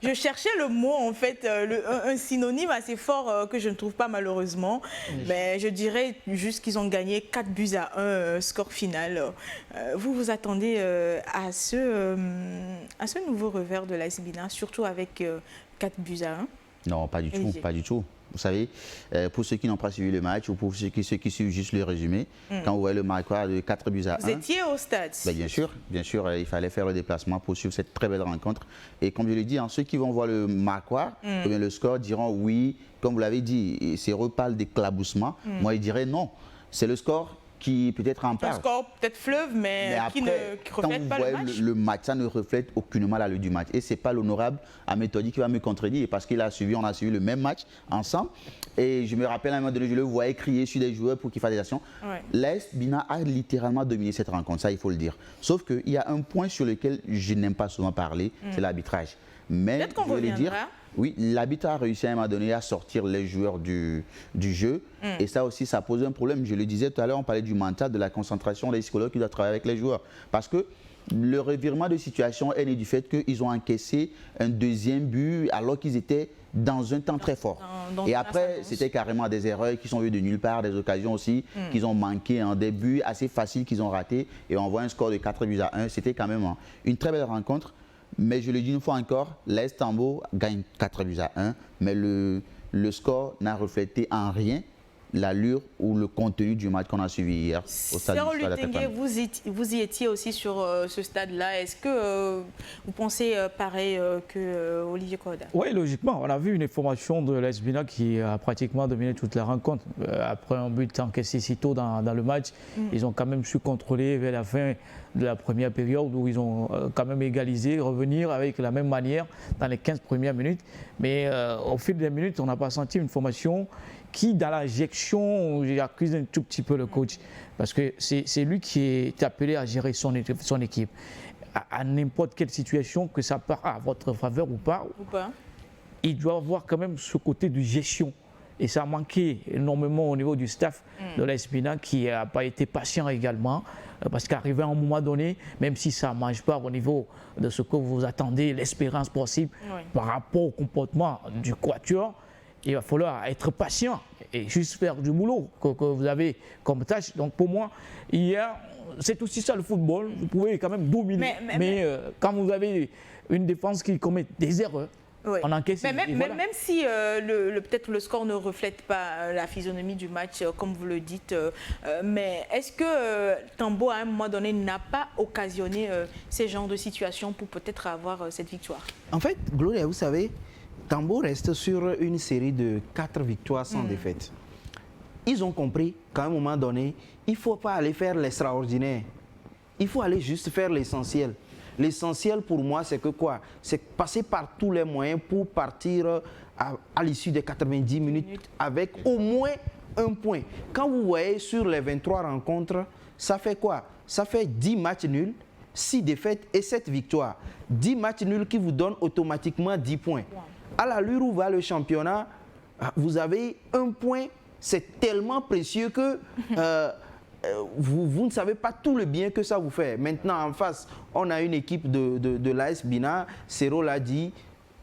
Speaker 1: Je cherchais le mot, en fait, un synonyme assez fort que je ne trouve pas malheureusement. Mais je dirais juste qu'ils ont gagné 4-1, score final. Vous vous attendez à ce nouveau revers de l'AS Bina, surtout avec 4-1?
Speaker 4: Non, pas du tout, pas du tout. Vous savez, pour ceux qui n'ont pas suivi le match ou pour ceux qui suivent juste le résumé, quand vous voyez le marquage de 4-1.
Speaker 1: Vous étiez au stade?
Speaker 4: Ben bien sûr, il fallait faire le déplacement pour suivre cette très belle rencontre. Et comme je l'ai dit, ceux qui vont voir le marquage, le score diront oui, comme vous l'avez dit, c'est reparle d'éclaboussement. Moi, je dirais non. C'est le score qui peut-être en parle.
Speaker 1: Un score peut-être fleuve, mais
Speaker 4: après,
Speaker 1: qui ne reflète pas le match.
Speaker 4: Le match, ça ne reflète aucunement la lutte du match. Et ce n'est pas l'honorable Amétodi qui va me contredire parce qu'on a suivi le même match ensemble. Et je me rappelle à un moment donné, je le voyais crier sur des joueurs pour qu'ils fassent des actions. Ouais. L'AS Bina a littéralement dominé cette rencontre, ça il faut le dire. Sauf qu'il y a un point sur lequel je n'aime pas souvent parler, c'est l'arbitrage. Mais
Speaker 1: peut-être qu'on reviendra.
Speaker 4: Oui, l'arbitre a réussi à un moment donné à sortir les joueurs du jeu. Et ça aussi, ça pose un problème. Je le disais tout à l'heure, on parlait du mental, de la concentration des psychologues qui doivent travailler avec les joueurs. Parce que le revirement de situation est né du fait qu'ils ont encaissé un deuxième but alors qu'ils étaient dans un temps très fort. Et après, c'était carrément des erreurs qui sont venues de nulle part, des occasions aussi qu'ils ont manqué, des buts assez faciles qu'ils ont ratés. Et on voit un score de 4-1. C'était quand même une très belle rencontre. Mais je le dis une fois encore, l'AS Tambo gagne 4-1, mais le score n'a reflété en rien l'allure ou le contenu du match qu'on a suivi hier au stade du Stade.
Speaker 1: Vous y étiez aussi sur ce stade-là. Est-ce que vous pensez pareil que Olivier Koda?
Speaker 3: Oui, logiquement. On a vu une formation de l'AS Bina qui a pratiquement dominé toute la rencontre. Après un but encaissé si tôt dans le match, ils ont quand même su contrôler vers la fin de la première période où ils ont quand même égalisé, revenir avec la même manière dans les 15 premières minutes. Mais au fil des minutes, on n'a pas senti une formation qui, dans l'injection, j'accuse un tout petit peu le coach. Parce que c'est lui qui est appelé à gérer son équipe. À n'importe quelle situation, que ça part à votre faveur ou pas, il doit avoir quand même ce côté de gestion. Et ça a manqué énormément au niveau du staff de l'AS Bina qui n'a pas été patient également. Parce qu'arrivé à un moment donné, même si ça ne mange pas au niveau de ce que vous attendez, l'espérance possible par rapport au comportement du quatuor, il va falloir être patient et juste faire du boulot que vous avez comme tâche. Donc pour moi, hier, c'est aussi ça le football. Vous pouvez quand même dominer. Mais quand vous avez une défense qui commet des erreurs, on encaisse.
Speaker 1: Même si peut-être le score ne reflète pas la physionomie du match, comme vous le dites, mais est-ce que Tambo, à un moment donné, n'a pas occasionné ces genres de situations pour peut-être avoir cette victoire?
Speaker 2: En fait, Gloria, vous savez, Tambo reste sur une série de 4 victoires sans défaite. Ils ont compris qu'à un moment donné, il ne faut pas aller faire l'extraordinaire. Il faut aller juste faire l'essentiel. L'essentiel pour moi, c'est que quoi? C'est passer par tous les moyens pour partir à l'issue des 90 minutes avec au moins un point. Quand vous voyez sur les 23 rencontres, ça fait quoi? Ça fait 10 matchs nuls, 6 défaites et 7 victoires. 10 matchs nuls qui vous donnent automatiquement 10 points. À l'allure où va le championnat, vous avez un point, c'est tellement précieux que vous ne savez pas tout le bien que ça vous fait. Maintenant, en face, on a une équipe de l'AS Bina. Cero l'a dit,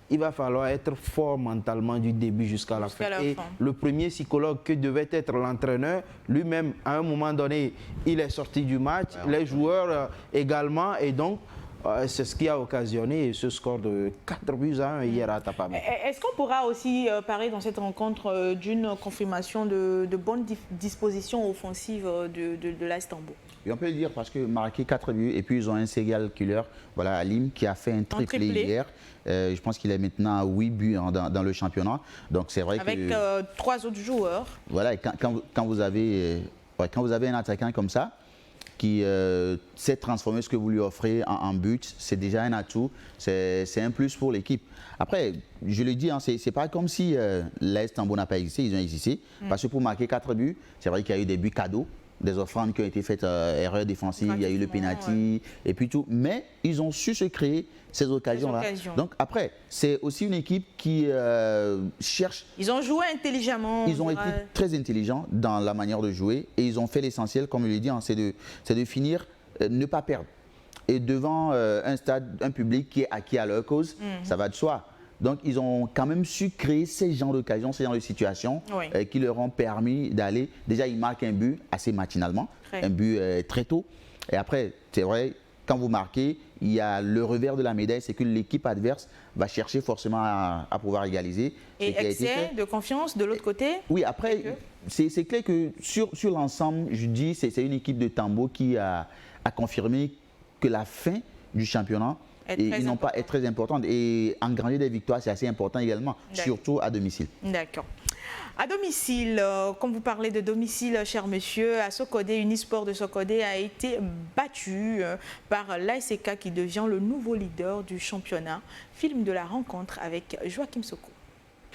Speaker 2: il va falloir être fort mentalement du début jusqu'à la fin. Et le premier psychologue que devait être l'entraîneur, lui-même, à un moment donné, il est sorti du match, les joueurs également, et donc c'est ce qui a occasionné ce score de 4-1 hier à Tapama.
Speaker 1: Est-ce qu'on pourra aussi parler dans cette rencontre d'une confirmation de bonne disposition offensive de l'AS Tambo?
Speaker 4: Et on peut le dire parce que marqué 4 buts et puis ils ont un serial killer, voilà, Alim, qui a fait un triplé hier. Je pense qu'il est maintenant à 8 buts dans le championnat. Donc c'est vrai
Speaker 1: avec 3 autres joueurs.
Speaker 4: Voilà, quand vous avez un attaquant comme ça, qui sait transformer ce que vous lui offrez en but, c'est déjà un atout, c'est un plus pour l'équipe. Après, je le dis, c'est pas comme si l'AS Tambo n'a pas existé, ils ont existé. Parce que pour marquer 4 buts, c'est vrai qu'il y a eu des buts cadeaux, des offrandes qui ont été faites, erreurs défensives, il y a eu le penalty et puis tout. Mais ils ont su se créer ces occasions-là. Donc après, c'est aussi une équipe qui cherche...
Speaker 1: Ils ont joué intelligemment.
Speaker 4: Ils ont été très intelligents dans la manière de jouer et ils ont fait l'essentiel, comme je l'ai dit, c'est de finir, ne pas perdre. et devant un public qui est acquis à leur cause, ça va de soi. Donc, ils ont quand même su créer ces genres d'occasions, ces genres de situations qui leur ont permis d'aller. Déjà, ils marquent un but assez matinalement, un but très tôt. Et après, c'est vrai, quand vous marquez, il y a le revers de la médaille, c'est que l'équipe adverse va chercher forcément à pouvoir égaliser.
Speaker 1: Et excès de confiance de l'autre côté?
Speaker 4: Oui, après, c'est clair que sur l'ensemble, je dis, c'est une équipe de Tambo qui a confirmé que la fin du championnat, ils n'ont pas être très importante. Et engranger des victoires, c'est assez important également, surtout à domicile.
Speaker 1: D'accord. À domicile, comme vous parlez de domicile, cher monsieur, à Sokodé, Unisport de Sokodé a été battu par l'ASK qui devient le nouveau leader du championnat. Film de la rencontre avec Joachim Soko.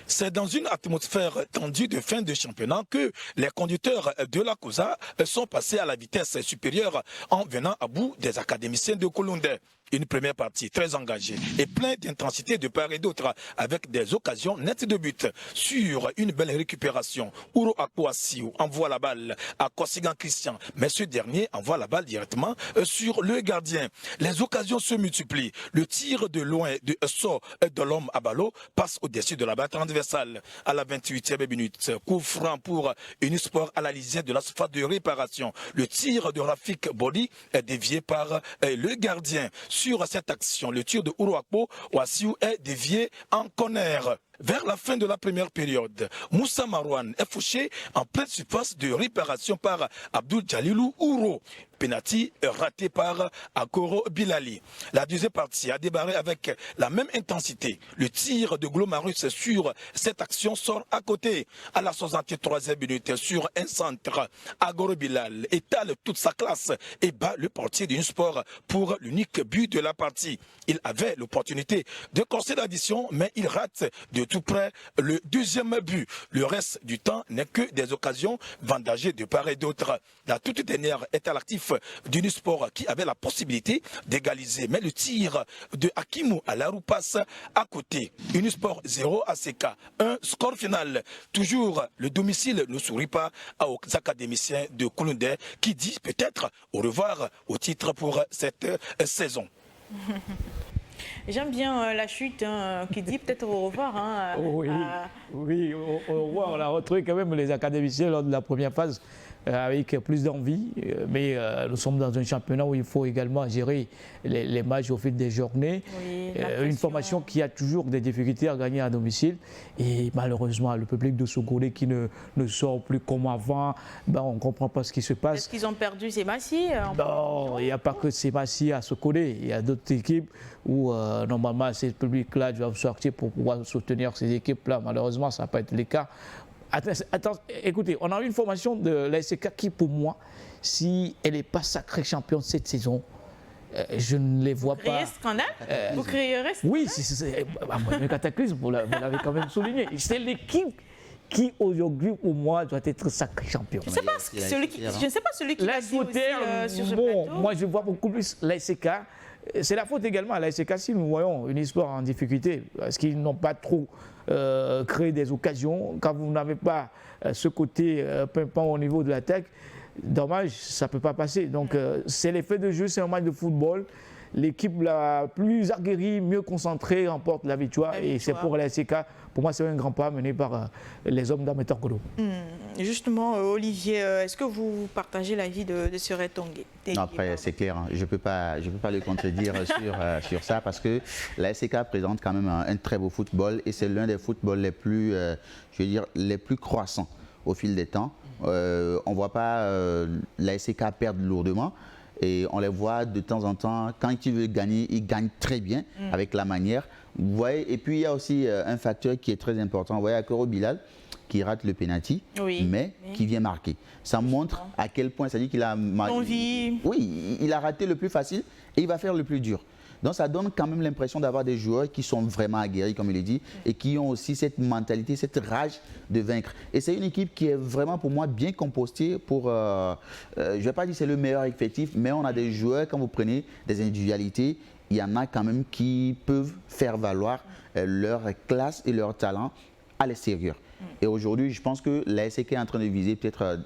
Speaker 11: C'est dans une atmosphère tendue de fin de championnat que les conducteurs de la COSA sont passés à la vitesse supérieure en venant à bout des académiciens de Coloundé. Une première partie très engagée et pleine d'intensité de part et d'autre avec des occasions nettes de but. Sur une belle récupération, Ouro Akouassiou envoie la balle à Kosigan Christian, mais ce dernier envoie la balle directement sur le gardien. Les occasions se multiplient. Le tir de loin de sort de l'homme à ballot passe au-dessus de la balle transversale. À la 28e minute, coup franc pour Unisport à la lisière de la surface de réparation. Le tir de Rafik Boli est dévié par le gardien. Sur cette action, le tir de Ouro Akouassiou est dévié en corner. Vers la fin de la première période, Moussa Marouane est fauché en pleine surface de réparation par Abdul Jalilou Ouro. Penalty raté par Akoro Bilali. La deuxième partie a débarré avec la même intensité. Le tir de Glomarus sur cette action sort à côté. À la 63e minute, sur un centre, Akoro Bilal étale toute sa classe et bat le portier d'Unisport pour l'unique but de la partie. Il avait l'opportunité de corser l'addition, mais il rate de tout près le deuxième but. Le reste du temps n'est que des occasions vendagées de part et d'autre. La toute dernière est à l'actif d'Unisport qui avait la possibilité d'égaliser. Mais le tir de Hakimou à la roue passe à côté. Unisport 0, ACK 1, score final. Toujours le domicile ne sourit pas aux académiciens de Coloundé qui dit peut-être au revoir au titre pour cette saison.
Speaker 1: J'aime bien la chute qui dit peut-être au revoir.
Speaker 3: Oui, au revoir. On a retrouvé quand même les académiciens lors de la première phase avec plus d'envie. Mais nous sommes dans un championnat où il faut également gérer les matchs au fil des journées.
Speaker 1: Oui,
Speaker 3: une formation qui a toujours des difficultés à gagner à domicile. Et malheureusement, le public de Sokodé qui ne sort plus comme avant, on ne comprend pas ce qui se passe.
Speaker 1: Est-ce qu'ils ont perdu Sémassi?
Speaker 3: Non, il n'y a pas que Sémassi à Sokodé. Il y a d'autres équipes où normalement ces publics-là doivent sortir pour pouvoir soutenir ces équipes-là. Malheureusement, ça ne va pas être le cas. Attends, écoutez, on a eu une formation de l'ASK qui, pour moi, si elle n'est pas sacrée championne cette saison, je ne les vois pas.
Speaker 1: Scandale vous créerez scandale?
Speaker 3: Oui, c'est un cataclysme, vous l'avez quand même souligné. C'est l'équipe qui, aujourd'hui, pour moi, doit être sacrée championne.
Speaker 1: Je ne sais pas celui qui l'a dit aussi, sur ce plateau.
Speaker 3: Moi, je vois beaucoup plus l'ASK. C'est la faute également à l'ASK si nous voyons Unisport en difficulté, parce qu'ils n'ont pas trop créé des occasions. Quand vous n'avez pas ce côté pimpant au niveau de l'attaque, dommage, ça ne peut pas passer. Donc c'est l'effet de jeu, c'est un match de football. L'équipe la plus aguerrie, mieux concentrée, remporte la victoire. Et c'est pour l'ASK. Pour moi, c'est un grand pas mené par les hommes d'Ametorkolo.
Speaker 1: Justement, Olivier, est-ce que vous partagez l'avis de Siré Tongué?
Speaker 4: Non, après, c'est clair. Hein. Je peux pas le contredire sur ça parce que l'ASK présente quand même un très beau football et c'est l'un des footballs les plus, les plus croissants au fil des temps. On ne voit pas l'ASK perdre lourdement. Et on les voit de temps en temps, quand ils veulent gagner, ils gagnent très bien avec la manière. Vous voyez, et puis il y a aussi un facteur qui est très important. Vous voyez Akoro Bilal qui rate le penalty, mais qui vient marquer. Ça montre à quel point, ça dit qu'il a oui, il a raté le plus facile et il va faire le plus dur. Donc ça donne quand même l'impression d'avoir des joueurs qui sont vraiment aguerris, comme il le dit, et qui ont aussi cette mentalité, cette rage de vaincre. Et c'est une équipe qui est vraiment pour moi bien compostée pour, je ne vais pas dire que c'est le meilleur effectif, mais on a des joueurs, quand vous prenez des individualités, il y en a quand même qui peuvent faire valoir leur classe et leur talent à l'extérieur. Et aujourd'hui, je pense que l'ASK est en train de viser peut-être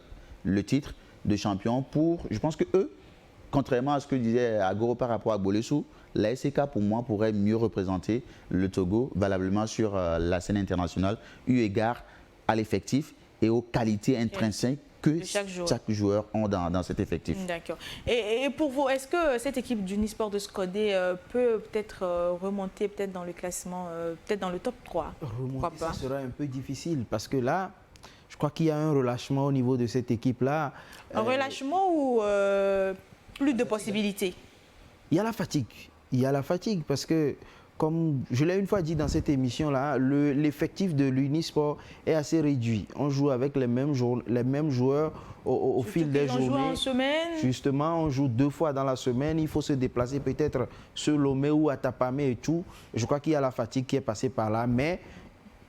Speaker 4: le titre de champion pour, je pense que eux, contrairement à ce que disait Agoro par rapport à Bolessou, la SCK pour moi pourrait mieux représenter le Togo valablement sur la scène internationale, eu égard à l'effectif et aux qualités intrinsèques que chaque joueur ont dans cet effectif.
Speaker 1: D'accord. Et pour vous, est-ce que cette équipe d'Unisport de Skodé peut peut-être remonter peut-être dans le classement, peut-être dans le top 3?
Speaker 2: Remonter, ça sera un peu difficile parce que là, je crois qu'il y a un relâchement au niveau de cette équipe-là.
Speaker 1: Un relâchement ou plus de possibilités?
Speaker 2: Il y a la fatigue. Il y a la fatigue parce que, comme je l'ai une fois dit dans cette émission-là, l'effectif de l'Unisport est assez réduit. On joue avec les mêmes joueurs au fil des journées.
Speaker 1: On joue en semaine.
Speaker 2: Justement, on joue 2 fois dans la semaine. Il faut se déplacer peut-être sur Lomé ou à Tapamé et tout. Je crois qu'il y a la fatigue qui est passée par là. Mais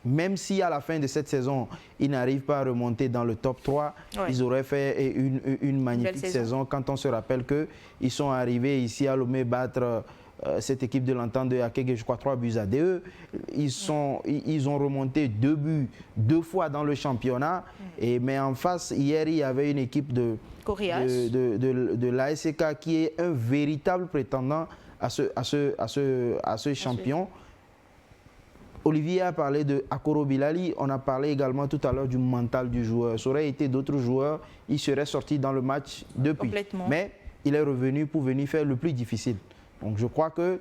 Speaker 2: même si à la fin de cette saison, ils n'arrivent pas à remonter dans le top 3, ils auraient fait une magnifique saison quand on se rappelle qu'ils sont arrivés ici à Lomé battre cette équipe de l'Entente de Akege, je crois 3-2. Ils ont remonté 2 buts 2 fois dans le championnat. Mais en face, hier, il y avait une équipe de l'ASK qui est un véritable prétendant à ce champion. Olivier a parlé de Akoro Bilali, on a parlé également tout à l'heure du mental du joueur. Ça aurait été d'autres joueurs, il serait sorti dans le match depuis. Mais il est revenu pour venir faire le plus difficile. Donc je crois que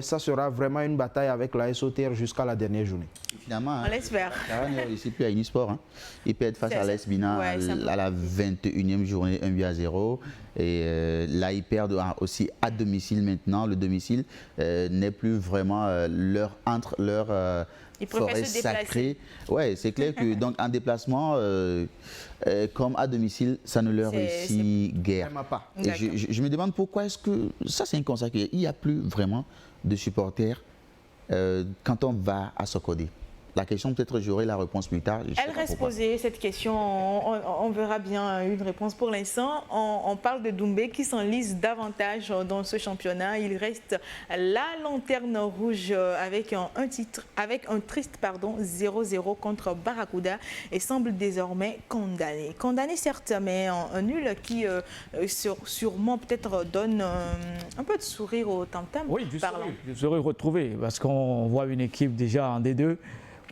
Speaker 2: ça sera vraiment une bataille avec la SOTR jusqu'à la dernière journée.
Speaker 4: Finalement,
Speaker 1: on l'espère.
Speaker 4: Ici, puis à Unisport, il peut être face à l'AS Bina à la 21e journée, 1-0. Et là, ils perdent aussi à domicile maintenant. Le domicile n'est plus vraiment entre leur forêt sacrée. Ouais, c'est clair que donc en déplacement, comme à domicile, ça ne leur réussit guère. Et je me demande pourquoi est-ce que ça c'est inconsacré. Il n'y a plus vraiment de supporters quand on va à Sokodé. La question, peut-être j'aurai la réponse plus tard.
Speaker 1: Elle reste posée, cette question. On verra bien une réponse. Pour l'instant, on parle de Doumbé qui s'enlise davantage dans ce championnat. Il reste la lanterne rouge avec un triste 0-0 contre Barracuda et semble désormais condamné. Condamné certes, mais un nul qui sûrement peut-être donne un peu de sourire au tam-tam.
Speaker 3: Oui, du sourire retrouvé parce qu'on voit une équipe déjà en D2.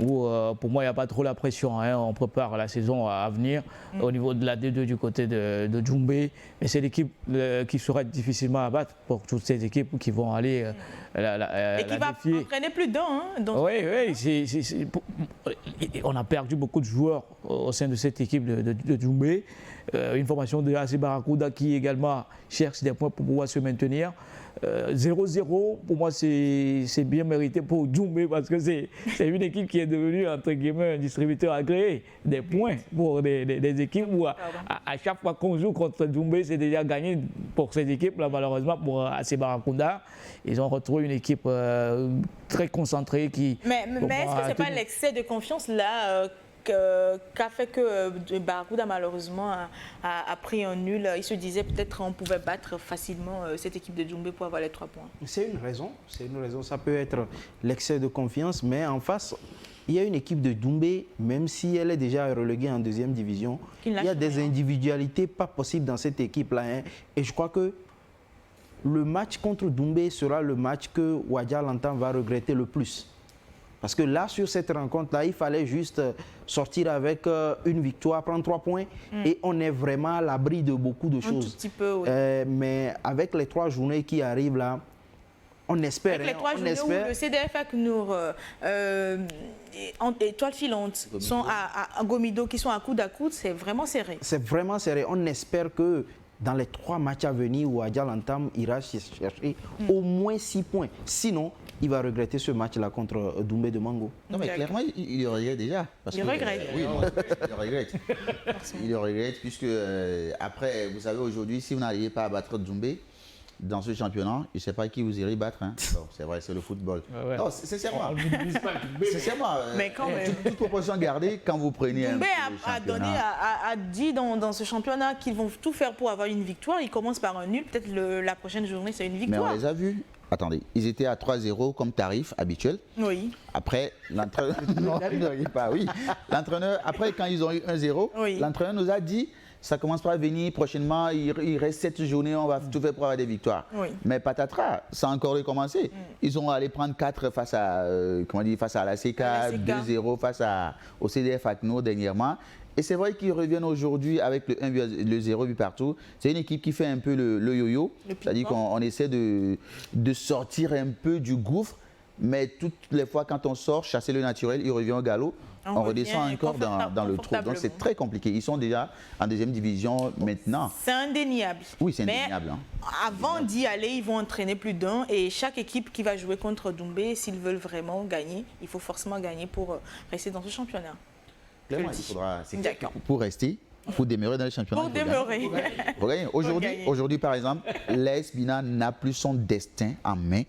Speaker 3: Où pour moi il n'y a pas trop la pression, hein. On prépare la saison à venir au niveau de la D2 du côté de Doumbé, mais c'est l'équipe qui sera difficilement à battre pour toutes ces équipes qui vont aller
Speaker 1: et qui va entraîner plus d'un.
Speaker 3: On a perdu beaucoup de joueurs au sein de cette équipe de Doumbé. Une formation de AC Barracuda qui également cherche des points pour pouvoir se maintenir. 0-0, pour moi, c'est bien mérité pour Doumbé parce que c'est une équipe qui est devenue, entre guillemets, un distributeur agréé des points pour des équipes où à chaque fois qu'on joue contre Doumbé, c'est déjà gagné pour cette équipe-là, malheureusement, pour AC Barracuda. Ils ont retrouvé une équipe très concentrée qui...
Speaker 1: Mais est-ce que ce n'est pas l'excès de confiance là qu'a fait que Barracuda malheureusement a pris un nul? Il se disait peut-être qu'on pouvait battre facilement cette équipe de Doumbé pour avoir les 3 points.
Speaker 2: C'est une raison, ça peut être l'excès de confiance, mais en face, il y a une équipe de Doumbé, même si elle est déjà reléguée en 2e division, il y a des individualités pas possibles dans cette équipe-là. Hein, et je crois que le match contre Doumbé sera le match que Wadja Lantan va regretter le plus. Parce que là, sur cette rencontre-là, il fallait juste sortir avec une victoire, prendre 3 points et on est vraiment à l'abri de beaucoup de choses.
Speaker 1: Un tout petit peu, oui.
Speaker 2: Mais avec les 3 journées qui arrivent là, on espère.
Speaker 1: Avec les 3 journées où le CDF Aknour, Étoile Filante sont à Gomido, qui sont à coude, c'est vraiment serré.
Speaker 2: C'est vraiment serré. On espère que dans les 3 matchs à venir, Wadja Lantam ira chercher au moins 6 points. Sinon, il va regretter ce match-là contre Doumbé de Mango.
Speaker 4: Non, mais clairement, il le regrette déjà.
Speaker 1: Il regrette.
Speaker 4: Oui, il le regrette. Il le regrette puisque, après, vous savez, aujourd'hui, si vous n'arrivez pas à battre Doumbé dans ce championnat, je ne sais pas qui vous irez battre. Hein. Bon, c'est vrai, c'est le football. Ouais. Non, sincèrement. Sincèrement.
Speaker 1: Mais quand même.
Speaker 4: Toute proportion gardée, quand vous prenez
Speaker 1: Doumbé a dit dans ce championnat qu'ils vont tout faire pour avoir une victoire. Ils commencent par un nul. Peut-être la prochaine journée, c'est une victoire.
Speaker 4: Mais on les a vus. Attendez, ils étaient à 3-0 comme tarif habituel.
Speaker 1: Oui.
Speaker 4: Après, l'entraîneur... non, il ne pas, oui. L'entraîneur, après, quand ils ont eu 1-0, l'entraîneur nous a dit ça commence pas à venir prochainement, il reste 7 journées, on va tout faire pour avoir des victoires. Oui. Mais patatras, ça a encore recommencé. Ils ont allé prendre 4 face à, face à la CK, 2-0 face au CDF Acno dernièrement. Et c'est vrai qu'ils reviennent aujourd'hui avec le 0 but partout. C'est une équipe qui fait un peu le yo-yo, c'est-à-dire qu'on essaie de sortir un peu du gouffre, mais toutes les fois quand on sort, chasser le naturel, il revient au galop. On redescend encore dans le trou. Donc c'est très compliqué. Ils sont déjà en 2e division maintenant.
Speaker 1: C'est indéniable.
Speaker 4: Oui, c'est indéniable.
Speaker 1: Mais avant d'y aller, ils vont entraîner plus d'un. Et chaque équipe qui va jouer contre Doumbé, s'ils veulent vraiment gagner, il faut forcément gagner pour rester dans ce championnat.
Speaker 4: Clairement, il faudra, pour rester, pour demeurer dans le championnat.
Speaker 1: Pour demeurer.
Speaker 4: Aujourd'hui, par exemple, l'AS Bina n'a plus son destin en main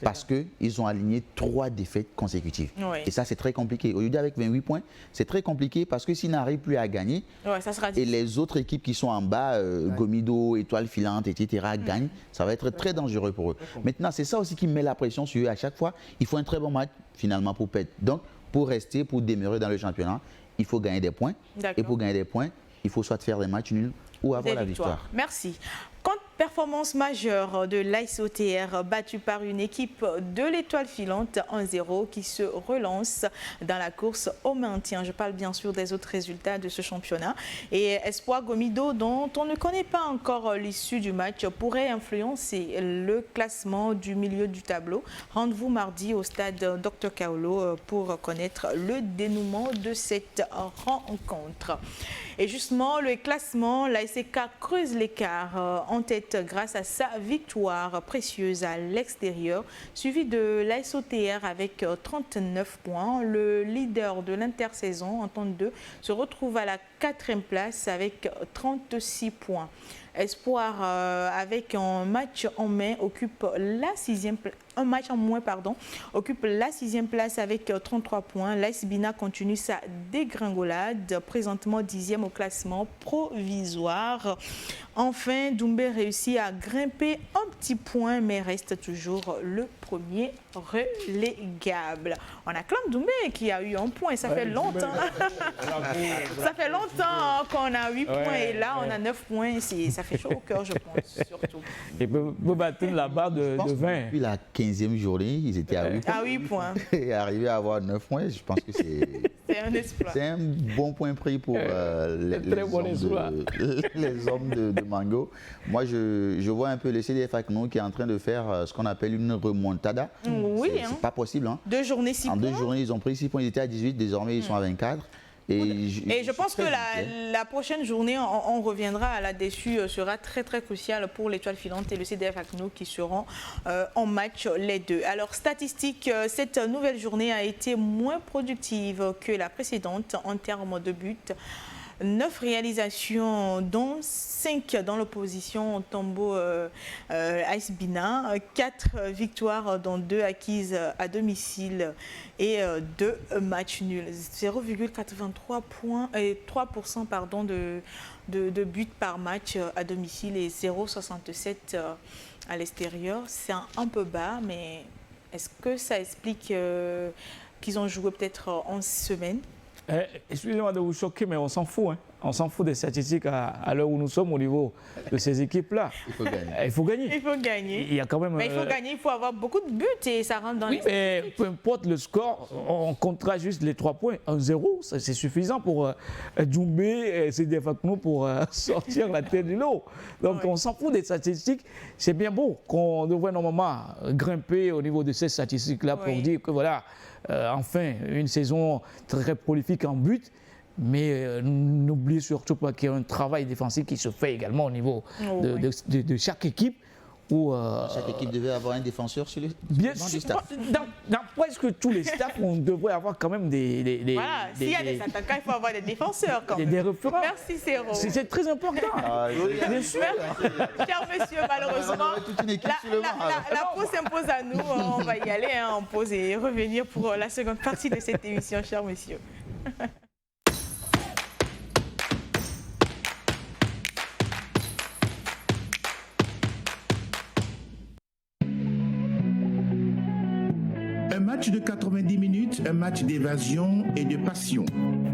Speaker 4: parce qu'ils ont aligné 3 défaites consécutives. Oui. Et ça, c'est très compliqué. Aujourd'hui, avec 28 points, c'est très compliqué parce que s'ils n'arrivent plus à gagner,
Speaker 1: ça sera
Speaker 4: et les autres équipes qui sont en bas, Gomido, Étoile Filante, etc., gagnent, ça va être très dangereux pour eux. Maintenant, c'est ça aussi qui met la pression sur eux. À chaque fois, il faut un très bon match, finalement, pour perdre. Donc, pour rester, pour demeurer dans le championnat, il faut gagner des points. Et pour gagner des points, il faut soit faire des matchs nuls ou avoir la victoire.
Speaker 1: Merci. Performance majeure de l'AS OTR battue par une équipe de l'Étoile Filante 1-0 qui se relance dans la course au maintien. Je parle bien sûr des autres résultats de ce championnat. Et Espoir Gomido, dont on ne connaît pas encore l'issue du match, pourrait influencer le classement du milieu du tableau. Rendez-vous mardi au stade Dr Kaolo pour connaître le dénouement de cette rencontre. Et justement, le classement, l'ASK creuse l'écart en tête grâce à sa victoire précieuse à l'extérieur, suivi de l'AS OTR avec 39 points. Le leader de l'intersaison en 32 se retrouve à la 4e place avec 36 points. Espoir, avec un match en main, occupe la 6e place. Un match en moins, occupe la 6e place avec 33 points. L'AS Bina continue sa dégringolade, présentement 10e au classement provisoire. Enfin, Doumbé réussit à grimper un petit point, mais reste toujours le premier relégable. On acclame Doumbé qui a eu un point, ça fait longtemps. Ça fait longtemps qu'on a 8 points et là on a 9 points. Ça fait chaud au cœur, je pense, surtout.
Speaker 3: Et pour battre la barre de 20.
Speaker 4: Depuis la 15e journée, ils étaient à 8 points.
Speaker 1: À 8 points.
Speaker 4: Et arriver à avoir 9 points, je pense que c'est...
Speaker 1: C'est un exploit.
Speaker 4: C'est un bon point pris pour les hommes de Mango. Moi, je vois un peu le CDF Acno qui est en train de faire ce qu'on appelle une remontada.
Speaker 1: Oui,
Speaker 4: c'est pas possible.
Speaker 1: 2 journées, 6 points.
Speaker 4: En 2 journées, ils ont pris 6 points. Ils étaient à 18, désormais ils sont à 24.
Speaker 1: Et je pense que la prochaine journée, on reviendra à la déçue, sera très très cruciale pour l'Étoile Filante et le CDF Acno qui seront en match les deux. Alors, statistique, cette nouvelle journée a été moins productive que la précédente en termes de buts. 9 réalisations, dont 5 dans l'opposition Tombo AS Bina, 4 victoires, dont 2 acquises à domicile et 2 matchs nuls. 0,83 points et 3% de buts par match à domicile et 0,67 à l'extérieur. C'est un peu bas, mais est-ce que ça explique qu'ils ont joué peut-être en semaine?
Speaker 3: Excusez-moi de vous choquer, mais on s'en fout. Hein. On s'en fout des statistiques à l'heure où nous sommes au niveau de ces équipes-là.
Speaker 4: Il faut gagner.
Speaker 3: Il faut gagner.
Speaker 1: Il faut gagner.
Speaker 3: Il y a quand même,
Speaker 1: mais il faut gagner, il faut avoir beaucoup de buts et ça rentre dans les
Speaker 3: mais peu importe le score, on comptera juste les 3 points. 1-0, c'est suffisant pour Doumbé et CDF Acno pour sortir la tête de l'eau. Donc on s'en fout des statistiques. C'est bien beau qu'on devrait normalement grimper au niveau de ces statistiques-là pour dire que voilà, enfin, une saison très prolifique en but. Mais n'oubliez surtout pas qu'il y a un travail défensif qui se fait également au niveau de chaque équipe.
Speaker 4: Chaque équipe devait avoir un défenseur sur le
Speaker 3: staff. Dans presque tous les staffs, on devrait avoir quand même des
Speaker 1: voilà, s'il y a des attaquants, il faut avoir des défenseurs quand même.
Speaker 3: Des référents.
Speaker 1: Merci, Céro.
Speaker 3: C'est très important.
Speaker 1: Bien sûr. Cher monsieur, malheureusement, la pause s'impose à nous. On va y aller en pause et revenir pour la seconde partie de cette émission, cher monsieur.
Speaker 12: Un match de 90 minutes, un match d'évasion et de passion.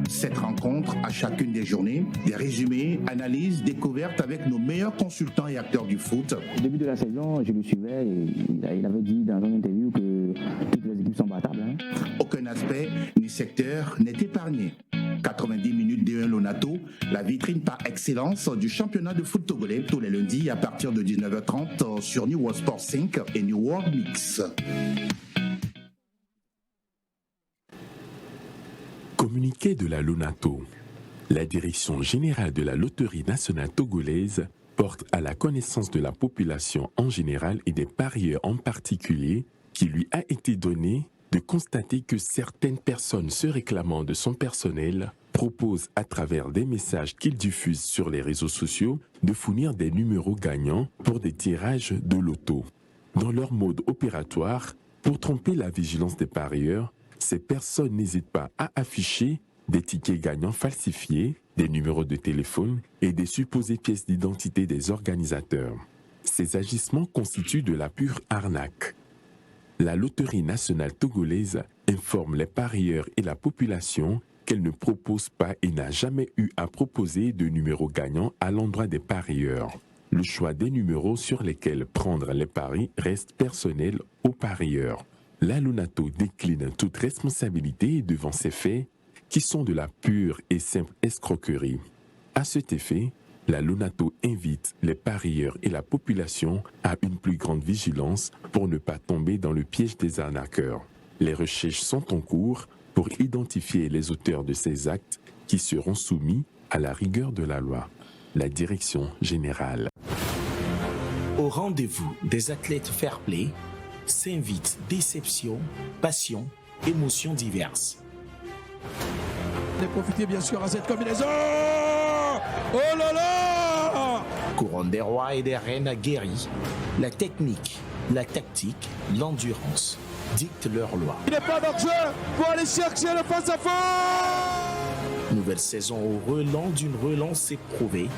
Speaker 12: Cette rencontre, à chacune des journées, des résumés, analyses, découvertes avec nos meilleurs consultants et acteurs du foot.
Speaker 13: Au début de la saison, je le suivais et il avait dit dans une interview que toutes les équipes sont battables.
Speaker 12: Aucun aspect ni secteur n'est épargné. 90 minutes D1 Lonato, la vitrine par excellence du championnat de foot togolais tous les lundis à partir de 19h30 sur New World Sports 5 et New World Mix.
Speaker 14: Communiqué de la Lonato. La direction générale de la Loterie nationale togolaise porte à la connaissance de la population en général et des parieurs en particulier qui lui a été donné de constater que certaines personnes se réclamant de son personnel proposent à travers des messages qu'ils diffusent sur les réseaux sociaux de fournir des numéros gagnants pour des tirages de loto. Dans leur mode opératoire, pour tromper la vigilance des parieurs, ces personnes n'hésitent pas à afficher des tickets gagnants falsifiés, des numéros de téléphone et des supposées pièces d'identité des organisateurs. Ces agissements constituent de la pure arnaque. La Loterie nationale togolaise informe les parieurs et la population qu'elle ne propose pas et n'a jamais eu à proposer de numéros gagnants à l'endroit des parieurs. Le choix des numéros sur lesquels prendre les paris reste personnel aux parieurs. La Lonato décline toute responsabilité devant ces faits qui sont de la pure et simple escroquerie. À cet effet, la Lonato invite les parieurs et la population à une plus grande vigilance pour ne pas tomber dans le piège des arnaqueurs. Les recherches sont en cours pour identifier les auteurs de ces actes qui seront soumis à la rigueur de la loi. La direction générale.
Speaker 15: Au rendez-vous des athlètes fair-play s'invitent déception, passion, émotions diverses.
Speaker 9: Profitez bien sûr à cette combinaison. Oh là là!
Speaker 15: Couronne des rois et des reines aguerris, la technique, la tactique, l'endurance dictent leur loi.
Speaker 9: Il n'est pas d'enjeu pour aller chercher le face-à-face.
Speaker 15: Nouvelle saison au relent d'une relance éprouvée.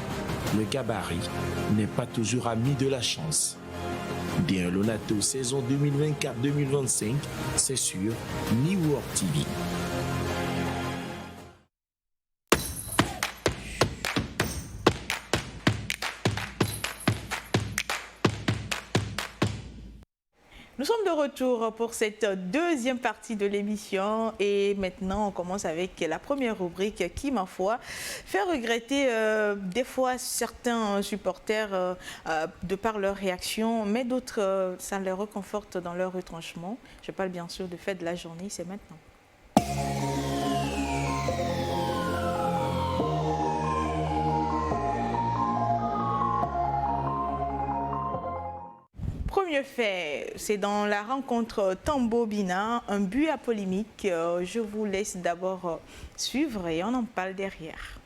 Speaker 15: Le gabarit n'est pas toujours ami de la chance. Bien Lonato saison 2024-2025, c'est sur New World TV.
Speaker 1: Nous sommes de retour pour cette deuxième partie de l'émission et maintenant on commence avec la première rubrique qui, ma foi, fait regretter des fois certains supporters de par leur réaction, mais d'autres, ça les réconforte dans leur retranchement. Je parle bien sûr du fait de la journée, c'est maintenant. Premier fait, c'est dans la rencontre Tambo-Bina, un but à polémique. Je vous laisse d'abord suivre et on en parle derrière.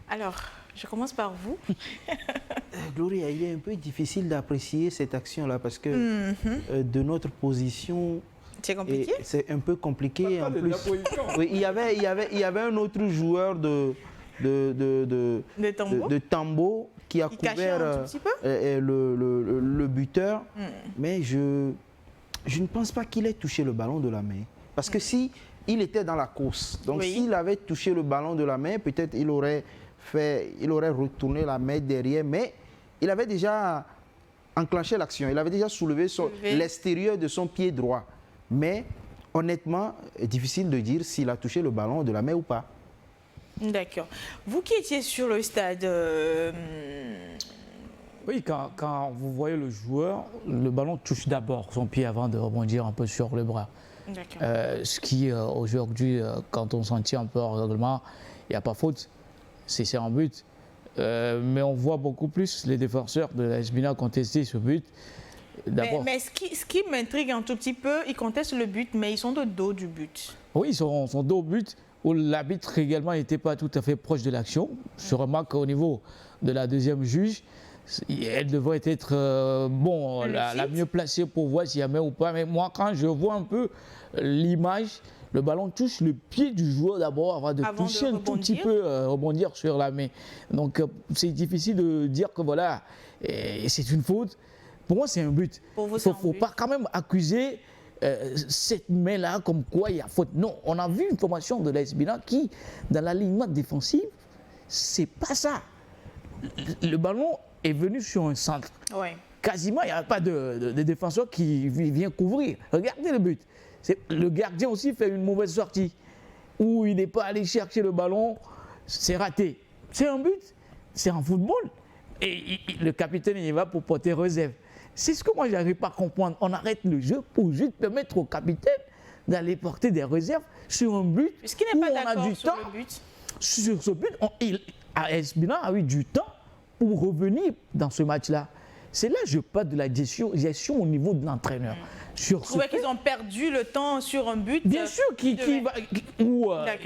Speaker 1: Alors, je commence par vous.
Speaker 2: Gloria, il est un peu difficile d'apprécier cette action-là parce que de notre position,
Speaker 1: c'est compliqué.
Speaker 2: C'est un peu compliqué en plus. Oui, il y avait un autre joueur de Tambo qui a couvert le buteur, mais je ne pense pas qu'il ait touché le ballon de la main. Parce que si il était dans la course, donc s'il avait touché le ballon de la main, peut-être il aurait retourné la main derrière, mais il avait déjà enclenché l'action, il avait déjà soulevé l'extérieur de son pied droit. Mais honnêtement, difficile de dire s'il a touché le ballon de la main ou pas.
Speaker 1: D'accord. Vous qui étiez sur le stade...
Speaker 3: Oui, quand vous voyez le joueur, le ballon touche d'abord son pied avant de rebondir un peu sur le bras. Ce qui, aujourd'hui, quand on s'en tient un peu au règlement, il n'y a pas faute, c'est un but. Mais on voit beaucoup plus les défenseurs de l'AS Bina contester ce but.
Speaker 1: Mais ce qui m'intrigue un tout petit peu, ils contestent le but, mais ils sont de dos du but.
Speaker 3: Oui, ils sont dos au but, où l'arbitre également n'était pas tout à fait proche de l'action. Je remarque qu'au niveau de la deuxième juge, elle devrait être la mieux placée pour voir s'il y a main ou pas. Mais moi, quand je vois un peu l'image, le ballon touche le pied du joueur d'abord avant de toucher un tout petit peu, rebondir sur la main. Donc c'est difficile de dire que voilà, c'est une faute. Pour moi, c'est un but. Il ne faut pas quand même accuser cette main-là comme quoi il y a faute. Non, on a vu une formation de l'AS Bina qui, dans l'alignement défensif, c'est pas ça. Le ballon est venu sur un centre.
Speaker 1: Ouais.
Speaker 3: Quasiment, il n'y a pas de défenseur qui vient couvrir. Regardez le but. Le gardien aussi fait une mauvaise sortie, où il n'est pas allé chercher le ballon, c'est raté. C'est un but, c'est un football. Et le capitaine il va pour porter réserve. C'est ce que moi, je n'arrive pas à comprendre. On arrête le jeu pour juste permettre au capitaine d'aller porter des réserves sur un but.
Speaker 1: Est-ce qu'il n'est pas d'accord sur le but?
Speaker 3: Sur ce but, AS Bina a eu du temps pour revenir dans ce match-là. C'est là que je parle de la gestion au niveau de l'entraîneur.
Speaker 1: Vous trouvez qu'ils ont perdu le temps sur un but?
Speaker 3: Bien sûr,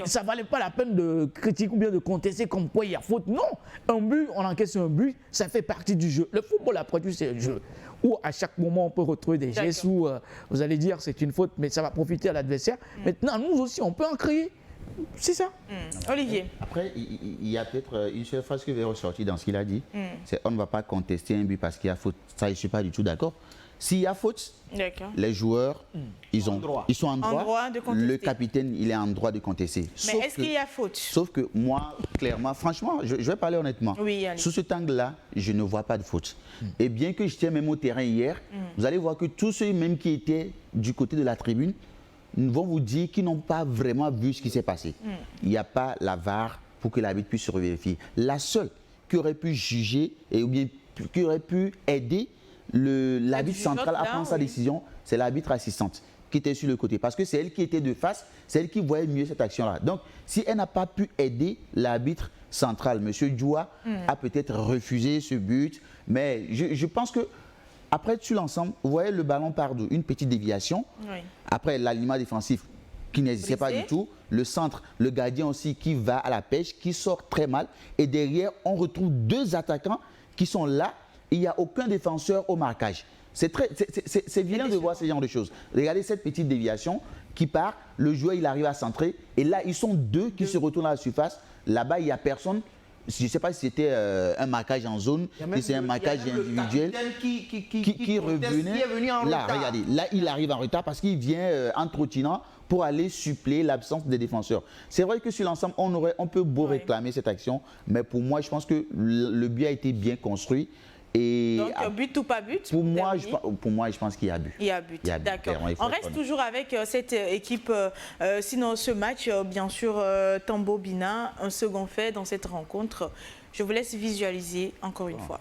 Speaker 3: ça ne valait pas la peine de critiquer ou bien de contester comme quoi il y a faute. Non, un but, on encaisse un but, ça fait partie du jeu. Le football, après tout, c'est un jeu. Où à chaque moment, on peut retrouver des gestes où vous allez dire c'est une faute, mais ça va profiter à l'adversaire. Maintenant, nous aussi, on peut en créer. C'est ça.
Speaker 1: Olivier.
Speaker 4: Après, il y a peut-être une seule phrase qui va ressortir dans ce qu'il a dit. C'est on ne va pas contester un but parce qu'il y a faute. Ça, je ne suis pas du tout d'accord. S'il y a faute, les joueurs, ils sont en droit de contester. Le capitaine, il est en droit de contester.
Speaker 1: Mais est-ce qu'il y a faute?
Speaker 4: Sauf que moi, clairement, franchement, je vais parler honnêtement.
Speaker 1: Oui,
Speaker 4: sous cet angle-là, je ne vois pas de faute. Et bien que j'étais même au terrain hier, vous allez voir que tous ceux même qui étaient du côté de la tribune vont vous dire qu'ils n'ont pas vraiment vu ce qui s'est passé. Il n'y a pas la VAR pour que l'arbitre puisse se vérifier. La seule qui aurait pu juger ou bien qui aurait pu aider l'arbitre central à prendre sa décision, c'est l'arbitre assistante qui était sur le côté. Parce que c'est elle qui était de face, c'est elle qui voyait mieux cette action-là. Donc, si elle n'a pas pu aider l'arbitre central, M. Djoua a peut-être refusé ce but. Mais je pense que après, sur l'ensemble, vous voyez le ballon part d'où? Une petite déviation. Après, l'alignement défensif qui n'existait pas du tout. Le centre, le gardien aussi qui va à la pêche, qui sort très mal. Et derrière, on retrouve deux attaquants qui sont là. Il n'y a aucun défenseur au marquage. C'est violent de voir ce genre de choses. Regardez cette petite déviation qui part. Le joueur, il arrive à centrer. Et là, ils sont deux qui se retournent à la surface. Là-bas, il n'y a personne. Je ne sais pas si c'était un marquage en zone, si c'est un marquage individuel qui revenait. Là, regardez, là, il arrive en retard parce qu'il vient en trottinant pour aller suppléer l'absence des défenseurs. C'est vrai que sur l'ensemble, on peut beau réclamer cette action, mais pour moi, je pense que le but a été bien construit. Et
Speaker 1: donc, but ou pas but?
Speaker 4: Pour moi, je pense qu'il y a but.
Speaker 1: Il y a but, d'accord. On reste toujours avec cette équipe. Sinon, ce match, bien sûr, Tambo Bina, un second fait dans cette rencontre. Je vous laisse visualiser encore une fois.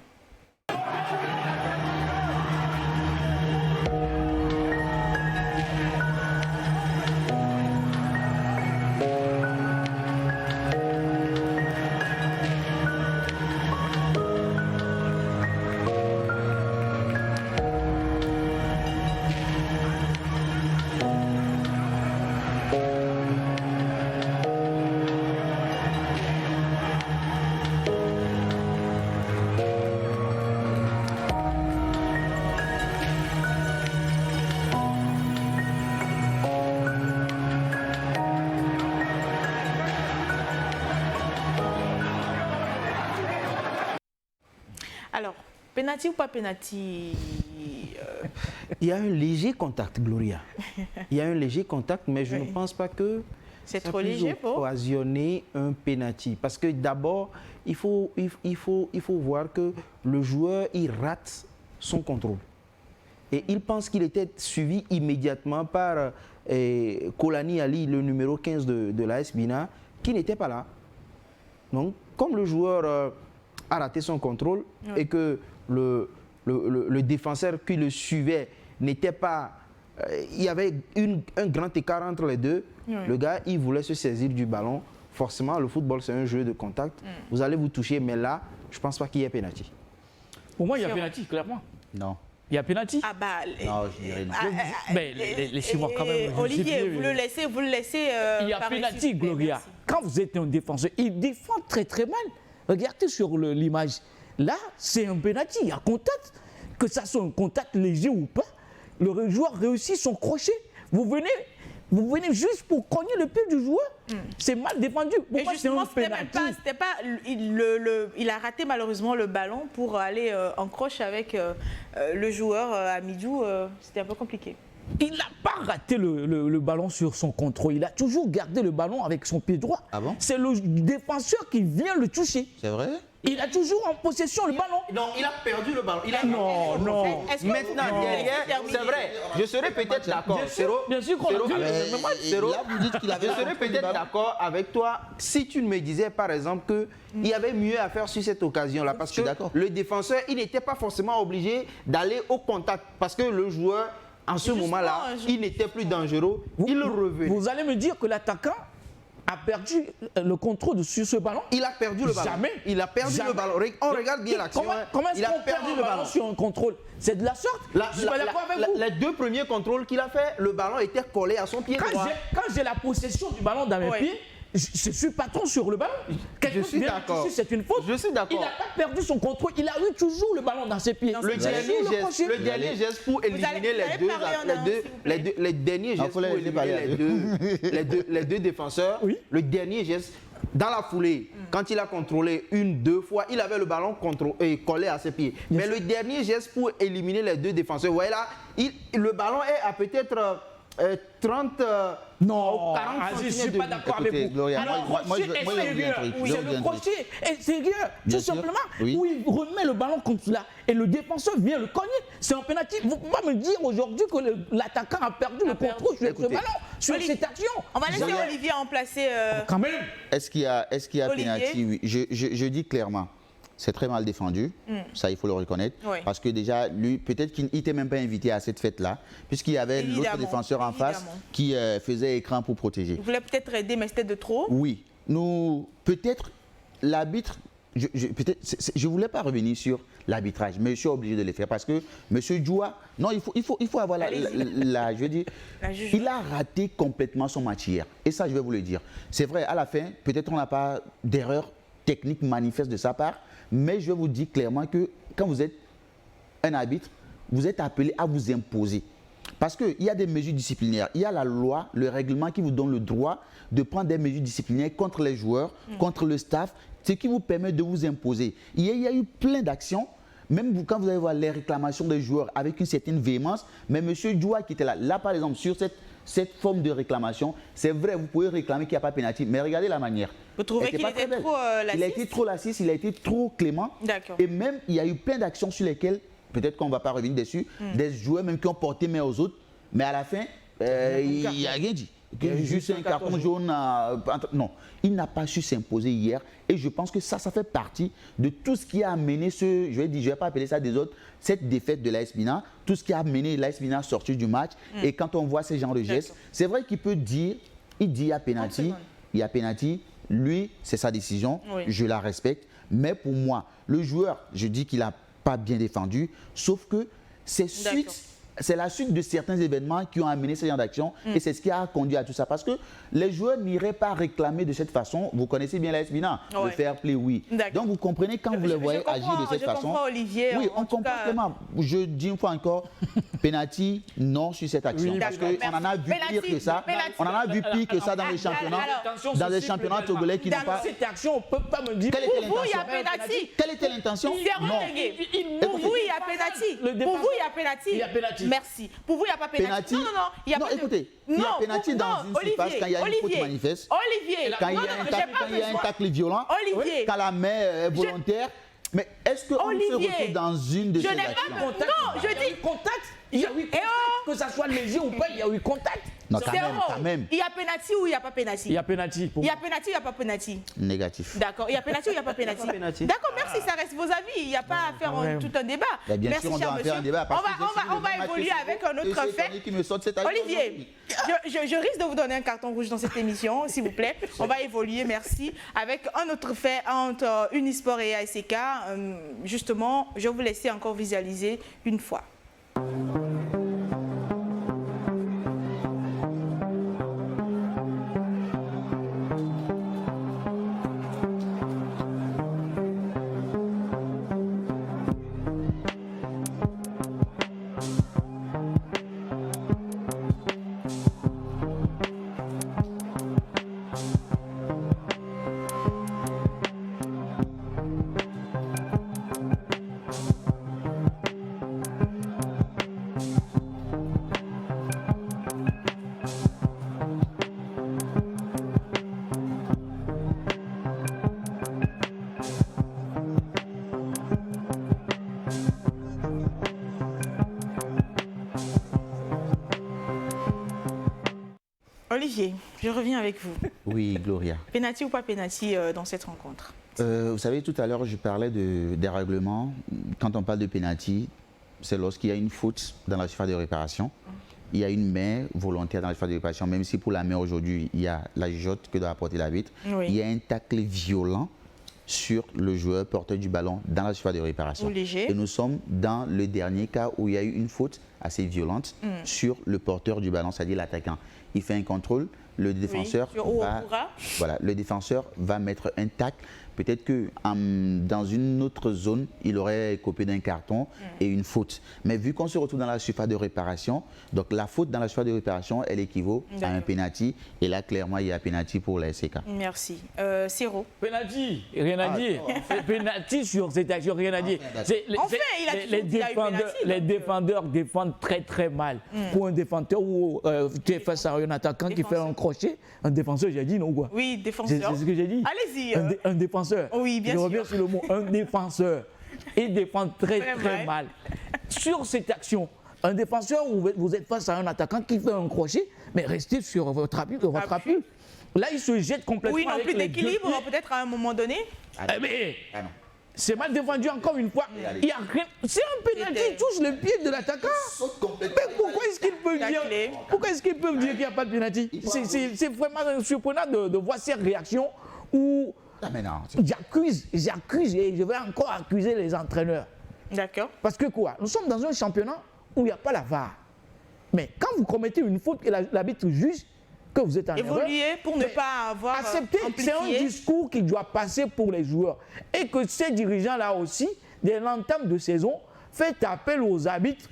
Speaker 1: Alors, penalty ou pas penalty?
Speaker 2: Il y a un léger contact, Gloria. Il y a un léger contact, mais je ne pense pas que
Speaker 1: c'est trop léger pour
Speaker 2: occasionner un penalty. Parce que d'abord, il faut voir que le joueur, il rate son contrôle. Et il pense qu'il était suivi immédiatement par Kolani Ali, le numéro 15 de l'AS Bina, qui n'était pas là. Donc, comme le joueur a raté son contrôle et que le défenseur qui le suivait n'était pas... il y avait un grand écart entre les deux. Le gars, il voulait se saisir du ballon. Forcément, le football, c'est un jeu de contact. Vous allez vous toucher, mais là, je ne pense pas qu'il y ait pénalty.
Speaker 3: Pour moi, il y a pénalty, clairement.
Speaker 4: Non.
Speaker 3: Il y a pénalty?
Speaker 1: Ah bah,
Speaker 4: non, je dirais non.
Speaker 3: Mais laissez-moi quand même.
Speaker 1: Olivier, vous le laissez.
Speaker 3: Il y a pénalty, Gloria. Quand vous êtes un défenseur, il défend très très mal. Regardez sur l'image. Là, c'est un pénalty. Il y a contact. Que ça soit un contact léger ou pas, le joueur réussit son crochet. Vous venez juste pour cogner le pied du joueur. C'est mal défendu. Pourquoi c'est un pénalty?
Speaker 1: Il a raté malheureusement le ballon pour aller en croche avec le joueur Amidou. C'était un peu compliqué.
Speaker 3: Il n'a pas raté le ballon sur son contrôle. Il a toujours gardé le ballon avec son pied droit.
Speaker 4: Ah bon?
Speaker 3: C'est le défenseur qui vient le toucher.
Speaker 4: C'est vrai?
Speaker 3: Il a toujours en possession le ballon.
Speaker 2: Non, il a perdu le ballon.
Speaker 3: Non.
Speaker 2: Maintenant, derrière, c'est vrai. Je serais peut-être d'accord.
Speaker 3: Bien sûr qu'on l'a vu.
Speaker 2: Je serais peut-être d'accord avec toi si tu me disais, par exemple, qu'il y avait mieux à faire sur cette occasion-là. Parce que le défenseur, il n'était pas forcément obligé d'aller au contact. Parce que le joueur, en ce moment-là, il n'était plus dangereux. Il revenait.
Speaker 3: Vous allez me dire que l'attaquant a perdu le contrôle sur ce ballon?
Speaker 2: Il a perdu le ballon.
Speaker 3: Jamais.
Speaker 2: Il a perdu le ballon. On regarde bien l'action.
Speaker 3: Comment est-ce qu'on perd le ballon sur un contrôle? C'est de la sorte?
Speaker 2: Les deux premiers contrôles qu'il a fait, le ballon était collé à son pied droit.
Speaker 3: Quand j'ai la possession du ballon dans mes pieds, je suis patron sur le ballon.
Speaker 2: Je suis d'accord.
Speaker 3: C'est une faute.
Speaker 2: Je suis d'accord.
Speaker 3: Il n'a pas perdu son contrôle. Il a eu toujours le ballon dans ses pieds.
Speaker 2: Le dernier geste pour éliminer les derniers gestes pour éliminer les deux défenseurs. Le dernier geste, dans la foulée, quand il a contrôlé deux fois, il avait le ballon collé à ses pieds. Mais le dernier geste pour éliminer les deux défenseurs, vous voyez là, le ballon est à peut-être 30...
Speaker 3: non,
Speaker 2: 40
Speaker 3: je ne suis pas d'accord avec vous.
Speaker 4: Gloria,
Speaker 3: alors, le crochet est sérieux. Tout simplement, où il remet le ballon comme cela et le défenseur vient le cogner. C'est un pénalty. Vous ne pouvez pas me dire aujourd'hui que l'attaquant a perdu le contrôle sur ce ballon, sur cette action.
Speaker 1: On va laisser Olivier en placer.
Speaker 3: Quand même.
Speaker 4: Est-ce qu'il y a pénalty? Oui. Je dis clairement. C'est très mal défendu, ça il faut le reconnaître, parce que déjà, lui, peut-être qu'il n'était même pas invité à cette fête-là, puisqu'il y avait l'autre défenseur en face qui faisait écran pour protéger.
Speaker 1: Il voulait peut-être aider, mais c'était de trop.
Speaker 4: Oui, peut-être l'arbitre, je ne voulais pas revenir sur l'arbitrage, mais je suis obligé de le faire, parce que M. Djoua, non, il faut avoir je veux dire, il a raté complètement son match hier, et ça je vais vous le dire. C'est vrai, à la fin, peut-être on n'a pas d'erreur technique manifeste de sa part, mais je vais vous dire clairement que quand vous êtes un arbitre, vous êtes appelé à vous imposer. Parce qu'il y a des mesures disciplinaires. Il y a la loi, le règlement qui vous donne le droit de prendre des mesures disciplinaires contre les joueurs, contre le staff, ce qui vous permet de vous imposer. Il y a eu plein d'actions, même quand vous allez voir les réclamations des joueurs avec une certaine véhémence, mais M. Djoua qui était là par exemple, sur cette forme de réclamation, c'est vrai, vous pouvez réclamer qu'il n'y a pas de pénalty, mais regardez la manière.
Speaker 1: Vous trouvez qu'il était trop lassiste?
Speaker 4: Il a été trop lassiste, il a été trop clément. Et même, il y a eu plein d'actions sur lesquelles, peut-être qu'on ne va pas revenir dessus, des joueurs même qui ont porté main aux autres, mais à la fin, il n'y a rien dit. Juste un carton jaune. Non, il n'a pas su s'imposer hier. Et je pense que ça fait partie de tout ce qui a amené je vais pas appeler ça des autres, cette défaite de l'AS Bina, tout ce qui a amené l'AS Bina à sortir du match. Et quand on voit ces genres de gestes, c'est vrai qu'il peut dire, il y a pénalty, lui, c'est sa décision, je la respecte. Mais pour moi, le joueur, je dis qu'il n'a pas bien défendu, sauf que c'est la suite de certains événements qui ont amené ce genre d'action et c'est ce qui a conduit à tout ça. Parce que les joueurs n'iraient pas réclamer de cette façon. Vous connaissez bien l'AS Bina, le fair play, oui. Donc vous comprenez quand vous les voyez agir de cette façon.
Speaker 1: Olivier,
Speaker 4: oui, on comprend vraiment. Je dis une fois encore, pénalty, non sur cette action. Parce qu'on en a vu pire que ça. On en a vu pire que ça dans les championnats. Dans les championnats togolais qui n'ont pas.
Speaker 3: Dans cette action, on ne peut pas me dire.
Speaker 4: Quelle était l'intention? Quelle était l'intention?
Speaker 1: Pour vous, il y a pénalty. Pour vous, il y a pénalty. Merci. Pour vous, il n'y a pas pénalty.
Speaker 4: Non, écoutez, il y a pénalty dans une surface quand il y a une faute manifeste.
Speaker 1: Olivier,
Speaker 4: quand il y a un tacle violent, quand la main est volontaire. Mais est-ce qu'on se retrouve dans une de ces actions?
Speaker 1: Non, je dis
Speaker 3: contact. Il y a eu contact, que ça soit léger ou pas, il y a eu contact.
Speaker 4: Non, quand même.
Speaker 1: Il y a penalty ou il n'y a pas penalty?
Speaker 3: Il y a penalty.
Speaker 1: Il y a penalty ou il n'y a pas penalty?
Speaker 4: Négatif.
Speaker 1: D'accord. Il y a penalty ou il n'y a pas penalty? D'accord, merci, ça reste vos avis. Il n'y a pas à faire tout un débat.
Speaker 4: Bien sûr, on doit faire un débat.
Speaker 1: On va évoluer avec un autre fait. Olivier, je risque de vous donner un carton rouge dans cette émission, s'il vous plaît. On va évoluer, merci. Avec un autre fait entre Unisport et ASK. Justement, je vais vous laisser encore visualiser une fois. Olivier, je reviens avec vous.
Speaker 4: Oui, Gloria.
Speaker 1: Penalty ou pas penalty dans cette rencontre?
Speaker 4: Vous savez, tout à l'heure, je parlais des règlements. Quand on parle de penalty, c'est lorsqu'il y a une faute dans la surface de réparation. Il y a une main volontaire dans la surface de réparation, même si pour la main aujourd'hui, il y a la jugeote que doit apporter l'arbitre. Oui. Il y a un tacle violent sur le joueur porteur du ballon dans la surface de réparation.
Speaker 1: Ou léger.
Speaker 4: Et nous sommes dans le dernier cas où il y a eu une faute assez violente sur le porteur du ballon, c'est-à-dire l'attaquant. Il fait un contrôle, le défenseur, le défenseur va mettre un tacle. Peut-être que dans une autre zone, il aurait copié d'un carton et une faute. Mais vu qu'on se retrouve dans la surface de réparation, donc la faute dans la surface de réparation, elle équivaut à un penalty. Et là, clairement, il y a penalty pour la SK.
Speaker 1: Merci. Siro.
Speaker 3: Penalty, rien à dire. Penalty sur cette action, rien à dire. Les défendeurs défendent très très mal. Pour un défenseur où tu es face à un attaquant qui fait un crochet, un défenseur, j'ai dit non quoi?
Speaker 1: Oui, défenseur.
Speaker 3: C'est ce que j'ai dit.
Speaker 1: Allez-y.
Speaker 3: Un défenseur.
Speaker 1: Oui, bien sûr.
Speaker 3: Je reviens sur le mot. Un défenseur. Il défend très très mal. Sur cette action, un défenseur où vous êtes face à un attaquant qui fait un crochet, mais restez sur votre appui. Là, il se jette complètement.
Speaker 1: Oui, non plus d'équilibre, peut-être à un moment donné.
Speaker 3: Mais c'est mal défendu encore une fois. Il y a rien. C'est un pénalty, il touche le pied de l'attaquant. Mais pourquoi est-ce qu'ils peuvent dire qu'il n'y a pas de pénalty? C'est vraiment surprenant de voir ces réactions où j'accuse et je vais encore accuser les entraîneurs.
Speaker 1: D'accord.
Speaker 3: Parce que quoi? Nous sommes dans un championnat où il n'y a pas la VAR. Mais quand vous commettez une faute et l'arbitre juge que vous êtes en erreur,
Speaker 1: évoluer pour ne pas avoir
Speaker 3: accepté. C'est un discours qui doit passer pour les joueurs. Et que ces dirigeants-là aussi, dès l'entame de saison, faites appel aux arbitres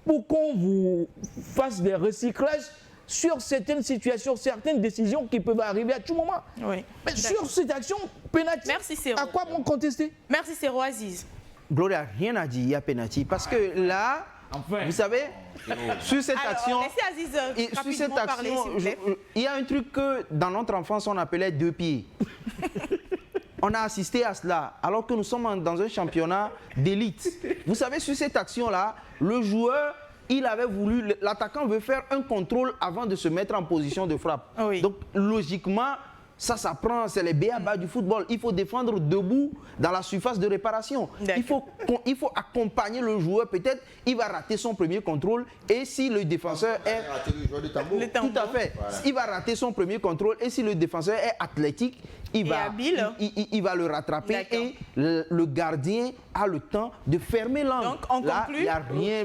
Speaker 3: pour qu'on vous fasse des recyclages sur certaines situations, certaines décisions qui peuvent arriver à tout moment.
Speaker 1: Oui.
Speaker 3: Mais sur cette action, penalty, à quoi vont contester?
Speaker 1: Merci, Siro. Aziz.
Speaker 2: Gloria, rien à dire, il y a penalty. Parce que là, vous savez, sur cette action, il y a un truc que dans notre enfance, on appelait deux pieds. On a assisté à cela, alors que nous sommes dans un championnat d'élite. Vous savez, sur cette action-là, le joueur, l'attaquant veut faire un contrôle avant de se mettre en position de frappe. Oui. Donc, logiquement, ça prend, c'est les b.a.-ba du football. Il faut défendre debout dans la surface de réparation. Il faut accompagner le joueur. Peut-être il va rater son premier contrôle et si le défenseur est... Tout à fait. Voilà. Il va rater son premier contrôle et si le défenseur est athlétique, il va le rattraper et le gardien a le temps de fermer l'angle.
Speaker 1: Donc, on conclut.
Speaker 2: Il n'y a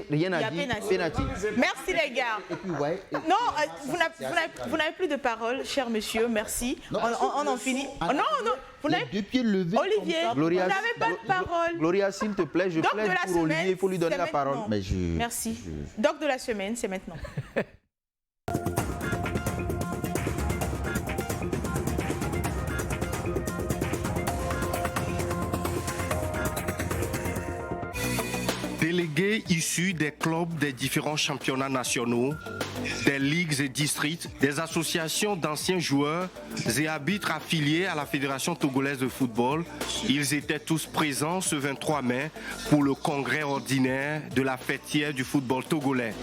Speaker 2: rien à dire. Penalty.
Speaker 1: Merci les gars. Et puis, non, vous n'avez plus de parole, cher monsieur. Merci. Non, on en finit. Non, vous n'avez
Speaker 4: deux pieds levés.
Speaker 1: Olivier,
Speaker 2: Gloria,
Speaker 1: vous n'avez pas de parole.
Speaker 2: Gloria, s'il te plaît, je plaide pour Olivier. Il faut lui donner la parole.
Speaker 1: Merci. Doc de la semaine, c'est maintenant.
Speaker 16: Délégués issus des clubs des différents championnats nationaux des ligues et districts, des associations d'anciens joueurs et arbitres affiliés à la Fédération togolaise de football. Ils étaient tous présents ce 23 mai pour le congrès ordinaire de la fêtière du football togolais.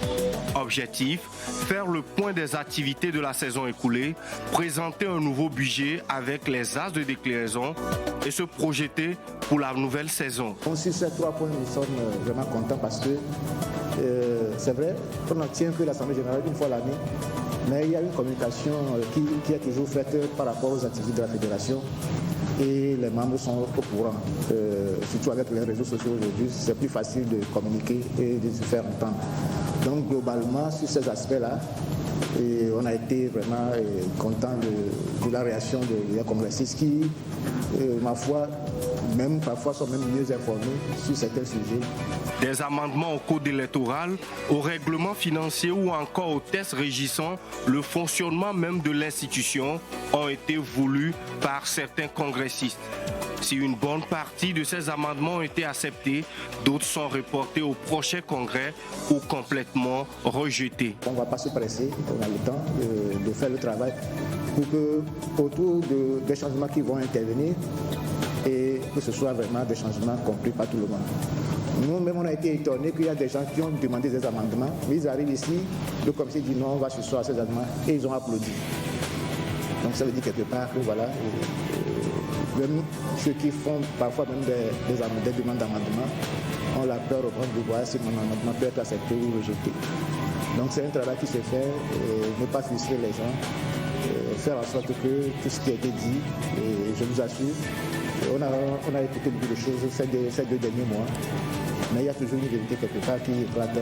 Speaker 16: Objectif, faire le point des activités de la saison écoulée, présenter un nouveau budget avec les as de déclinaison et se projeter pour la nouvelle saison.
Speaker 17: Sur ces 3 points, nous sommes vraiment contents parce que c'est vrai qu'on n'en tient que l'Assemblée générale une fois l'année, mais il y a une communication qui est toujours faite par rapport aux activités de la fédération et les membres sont au courant. Surtout avec les réseaux sociaux aujourd'hui, c'est plus facile de communiquer et de se faire entendre. Donc globalement, sur ces aspects-là, et on a été vraiment content de la réaction des congressistes qui, ma foi, même parfois sont même mieux informés sur certains sujets.
Speaker 16: Des amendements au code électoral, au règlement financier ou encore aux tests régissant le fonctionnement même de l'institution ont été voulus par certains congressistes. Si une bonne partie de ces amendements ont été acceptés, d'autres sont reportés au prochain congrès ou complètement rejetés.
Speaker 17: On ne va pas se presser, on a le temps de faire le travail pour que autour des changements qui vont intervenir et que ce soit vraiment des changements compris par tout le monde. Nous-mêmes, on a été étonnés qu'il y a des gens qui ont demandé des amendements, mais ils arrivent ici, le comité dit non, on va se soir à ces amendements et ils ont applaudi. Donc ça veut dire quelque part que voilà, même ceux qui font parfois même des demandes d'amendement ont la peur au de voir si mon amendement peut être accepté ou rejeté. Donc c'est un travail qui se fait, ne pas frustrer les gens, faire en sorte que tout ce qui a été dit, et je vous assure, on a écouté beaucoup de choses ces 2 derniers mois. Mais il y a toujours une vérité quelque part qui éclate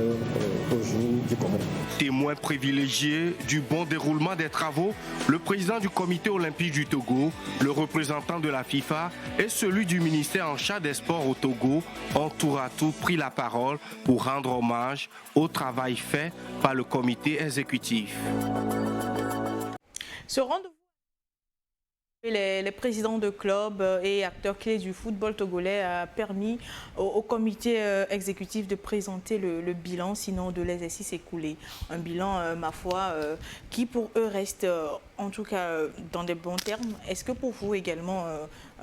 Speaker 17: au jour du congrès.
Speaker 16: Témoin privilégié du bon déroulement des travaux, le président du comité olympique du Togo, le représentant de la FIFA et celui du ministère en charge des sports au Togo ont tour à tour pris la parole pour rendre hommage au travail fait par le comité exécutif.
Speaker 1: Ce rendez-vous les présidents de clubs et acteurs clés du football togolais a permis au comité exécutif de présenter le bilan, sinon de l'exercice écoulé. Un bilan, ma foi, qui pour eux reste en tout cas dans des bons termes. Est-ce que pour vous également,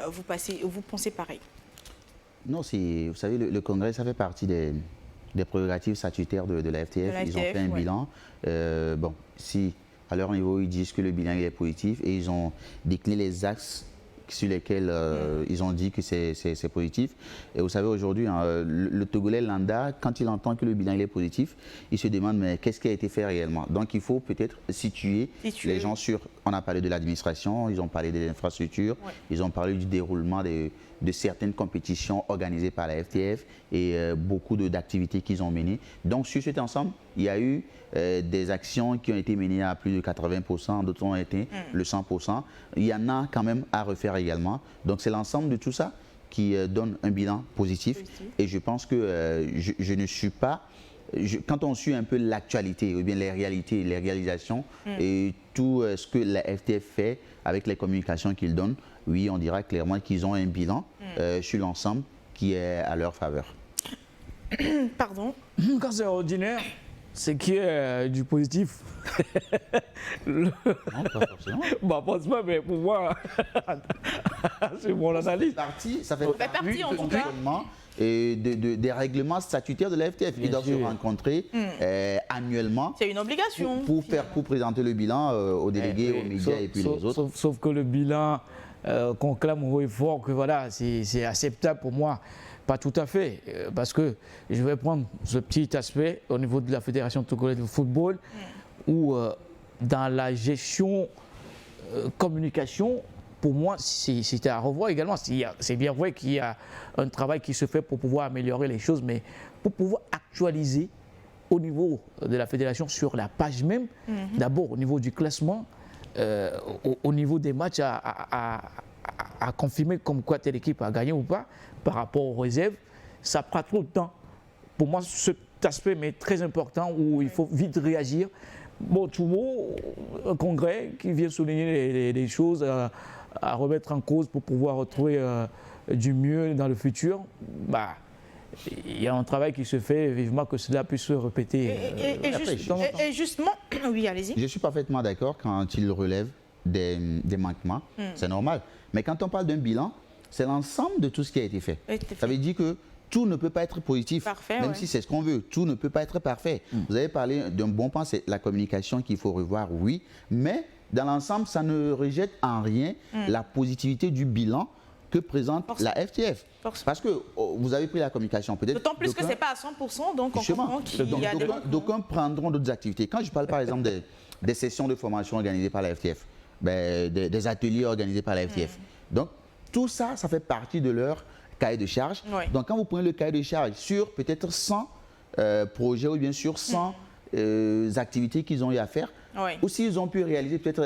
Speaker 1: vous pensez pareil?
Speaker 4: Non, vous savez, le congrès, ça fait partie des prérogatives statutaires de la FTF. Ils ont fait un bilan. Bon, si... à leur niveau, ils disent que le bilan est positif et ils ont décliné les axes sur lesquels ils ont dit que c'est positif. Et vous savez, aujourd'hui, hein, le Togolais lambda, quand il entend que le bilan est positif, il se demande mais qu'est-ce qui a été fait réellement? Donc il faut peut-être situer les gens sur... On a parlé de l'administration, ils ont parlé des infrastructures, ils ont parlé du déroulement de certaines compétitions organisées par la FTF et beaucoup d'activités qu'ils ont menées. Donc sur cet ensemble, il y a eu des actions qui ont été menées à plus de 80%, d'autres ont été le 100%. Il y en a quand même à refaire également. Donc c'est l'ensemble de tout ça qui donne un bilan positif. Et je pense que je ne suis pas... quand on suit un peu l'actualité, ou bien les réalités, les réalisations et tout ce que la FTF fait avec les communications qu'ils donnent, oui, on dira clairement qu'ils ont un bilan sur l'ensemble qui est à leur faveur.
Speaker 1: Pardon?
Speaker 3: Quand c'est ordinaire, c'est qu'il y a du positif.
Speaker 4: Non, pas forcément.
Speaker 3: Bah, pas, mais pour moi, c'est mon analyse.
Speaker 4: Ça fait partie en tout cas. Et des règlements statutaires de la FTF. Ils doivent se rencontrer annuellement.
Speaker 1: C'est une obligation.
Speaker 4: Pour présenter le bilan aux délégués, aux médias et puis les autres.
Speaker 3: Sauf que le bilan qu'on clame haut et fort, que voilà, c'est acceptable pour moi. Pas tout à fait, parce que je vais prendre ce petit aspect au niveau de la Fédération togolaise de football, où dans la gestion communication, pour moi, c'était à revoir également. C'est bien vrai qu'il y a un travail qui se fait pour pouvoir améliorer les choses, mais pour pouvoir actualiser au niveau de la fédération sur la page même, d'abord au niveau du classement, au niveau des matchs à confirmer comme quoi telle équipe a gagné ou pas par rapport aux réserves, ça prend trop de temps. Pour moi, cet aspect est très important où il faut vite réagir. Bon, tout le monde, un congrès qui vient souligner les choses à remettre en cause pour pouvoir retrouver du mieux dans le futur, bah, il y a un travail qui se fait, vivement que cela puisse se répéter.
Speaker 1: Et justement, oui, allez-y.
Speaker 4: Je suis parfaitement d'accord quand il relève des manquements, c'est normal. Mais quand on parle d'un bilan, c'est l'ensemble de tout ce qui a été fait. Ça veut dire que tout ne peut pas être positif,
Speaker 1: parfait,
Speaker 4: même si c'est ce qu'on veut. Tout ne peut pas être parfait. Vous avez parlé d'un bon point, c'est la communication qu'il faut revoir, oui. Mais dans l'ensemble, ça ne rejette en rien la positivité du bilan que présente la FTF. Parce que vous avez pris la communication peut-être.
Speaker 1: D'autant plus que ce n'est pas à 100%, donc on comprend qu'il y a des...
Speaker 4: D'aucuns prendront d'autres activités. Quand je parle par exemple des sessions de formation organisées par la FTF, des ateliers organisés par la FTF. Donc tout ça, ça fait partie de leur cahier de charge. Donc quand vous prenez le cahier de charge sur peut-être 100 projets ou bien sur 100 activités qu'ils ont eu à faire, ou s'ils ont pu réaliser peut-être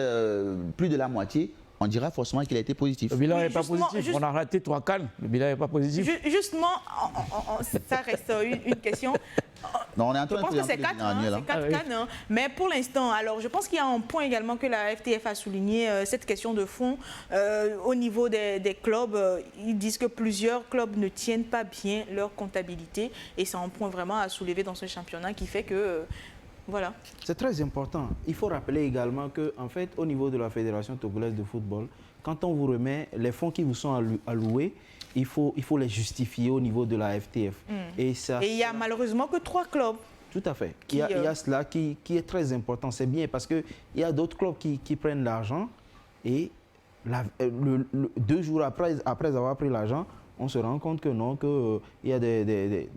Speaker 4: plus de la moitié, on dira forcément qu'il a été positif.
Speaker 3: Le bilan n'est pas positif. On a raté 3 cannes. Le bilan n'est pas positif.
Speaker 1: Justement, ça reste une question.
Speaker 4: Non, on est en train
Speaker 1: je pense que c'est 4 cannes. Hein. Mais pour l'instant, alors je pense qu'il y a un point également que la FTF a souligné, cette question de fond. Au niveau des clubs, ils disent que plusieurs clubs ne tiennent pas bien leur comptabilité. Et c'est un point vraiment à soulever dans ce championnat qui fait que... Voilà.
Speaker 2: C'est très important. Il faut rappeler également qu'en fait, au niveau de la Fédération togolaise de football, quand on vous remet les fonds qui vous sont alloués, il faut les justifier au niveau de la FTF. Et il
Speaker 1: n'y a malheureusement que 3 clubs.
Speaker 2: Tout à fait. Il y a cela qui est très important. C'est bien parce qu'il y a d'autres clubs qui prennent l'argent et 2 jours après avoir pris l'argent, on se rend compte que non, qu'il y a des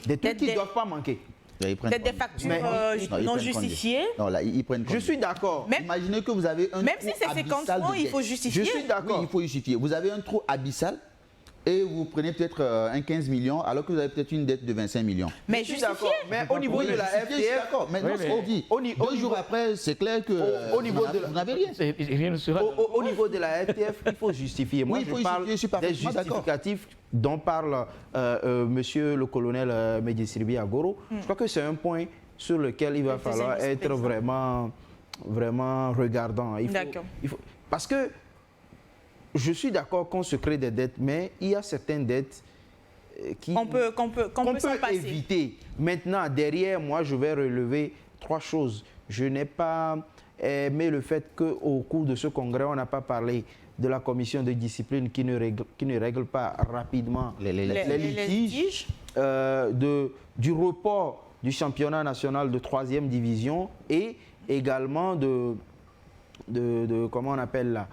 Speaker 2: trucs qui ne doivent pas manquer.
Speaker 1: Peut-être des factures non justifiées.
Speaker 4: Non, là, ils prennent.
Speaker 2: Je suis d'accord.
Speaker 4: Imaginez que vous avez un
Speaker 1: même si c'est 50 francs, il faut justifier.
Speaker 2: Je suis d'accord.
Speaker 4: Oui, il faut justifier. Vous avez un trou abyssal et vous prenez peut-être un 15 millions alors que vous avez peut-être une dette de 25 millions.
Speaker 1: Mais je suis d'accord.
Speaker 2: Mais au niveau de la FTF,
Speaker 4: mais non, ce qu'on dit. 2 jours après, c'est clair que vous n'avez rien.
Speaker 2: Au niveau de la FTF, il faut justifier. Moi, je parle des justificatifs dont parle monsieur le colonel Medjisribi Agoro. Je crois que c'est un point sur lequel il va falloir être vraiment regardant. Parce que je suis d'accord qu'on se crée des dettes, mais il y a certaines dettes qu'on peut éviter. Maintenant, derrière, moi, je vais relever 3 choses. Je n'ai pas aimé le fait qu'au cours de ce congrès, on n'a pas parlé de la commission de discipline qui ne règle pas rapidement les litiges, du report du championnat national de 3e division et également comment on appelle là,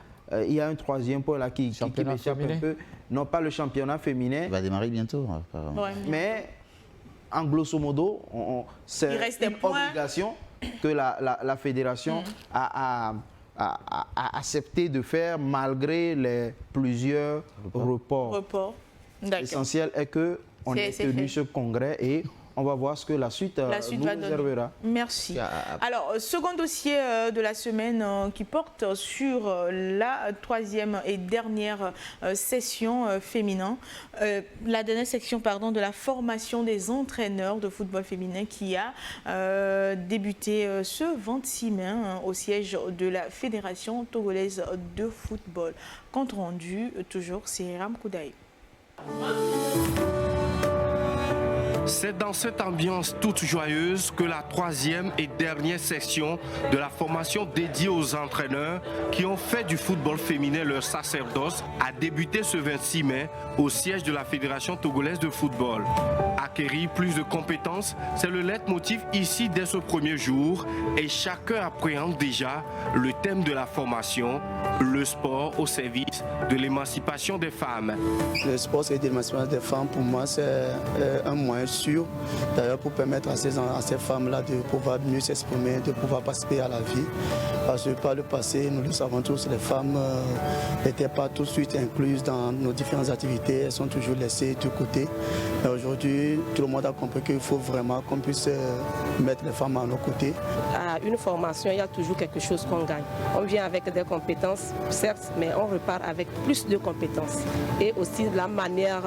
Speaker 2: il y a un 3e point là qui m'échappe un peu. Non, pas le championnat féminin. Il
Speaker 4: va démarrer bientôt.
Speaker 2: Mais en grosso modo, c'est une obligation que la fédération a accepté de faire malgré les plusieurs reports. L'essentiel est qu'on ait tenu ce congrès et on va voir ce que la suite nous réservera.
Speaker 1: Merci. Alors, second dossier de la semaine qui porte sur la 3e et dernière session féminin. La dernière section, pardon, de la formation des entraîneurs de football féminin qui a débuté ce 26 mai au siège de la Fédération togolaise de football. Compte rendu, toujours, c'est Ram Koudaï.
Speaker 16: C'est dans cette ambiance toute joyeuse que la 3e et dernière section de la formation dédiée aux entraîneurs qui ont fait du football féminin leur sacerdoce a débuté ce 26 mai au siège de la Fédération togolaise de football. Acquérir plus de compétences, c'est le leitmotiv ici dès ce premier jour et chacun appréhende déjà le thème de la formation, le sport au service de l'émancipation des femmes.
Speaker 18: Le sport c'est l'émancipation des femmes, pour moi c'est un moyen sûr d'ailleurs pour permettre à ces femmes-là de pouvoir mieux s'exprimer, de pouvoir participer à la vie. Parce que par le passé, nous le savons tous, les femmes n'étaient pas tout de suite incluses dans nos différentes activités, elles sont toujours laissées de côté. Mais aujourd'hui, tout le monde a compris qu'il faut vraiment qu'on puisse mettre les femmes à nos côtés.
Speaker 19: à une formation, il y a toujours quelque chose qu'on gagne. On vient avec des compétences, certes, mais on repart avec plus de compétences. Et aussi la manière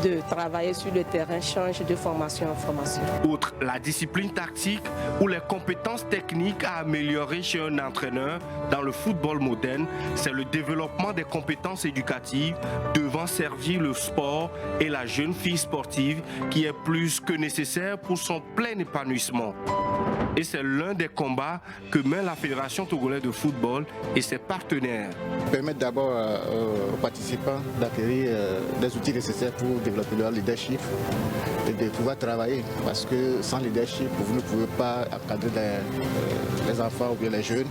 Speaker 19: de travailler sur le terrain change de formation en formation.
Speaker 16: Outre la discipline tactique ou les compétences techniques à améliorer chez un entraîneur dans le football moderne, c'est le développement des compétences éducatives devant servir le sport et la jeune fille sportive qui est plus que nécessaire pour son plein épanouissement. Et c'est l'un des combats que mène la Fédération togolaise de football et ses partenaires.
Speaker 17: Permettre d'abord aux participants d'acquérir des outils nécessaires pour développer leur leadership et de pouvoir travailler. Parce que sans leadership, vous ne pouvez pas encadrer les enfants ou bien les jeunes.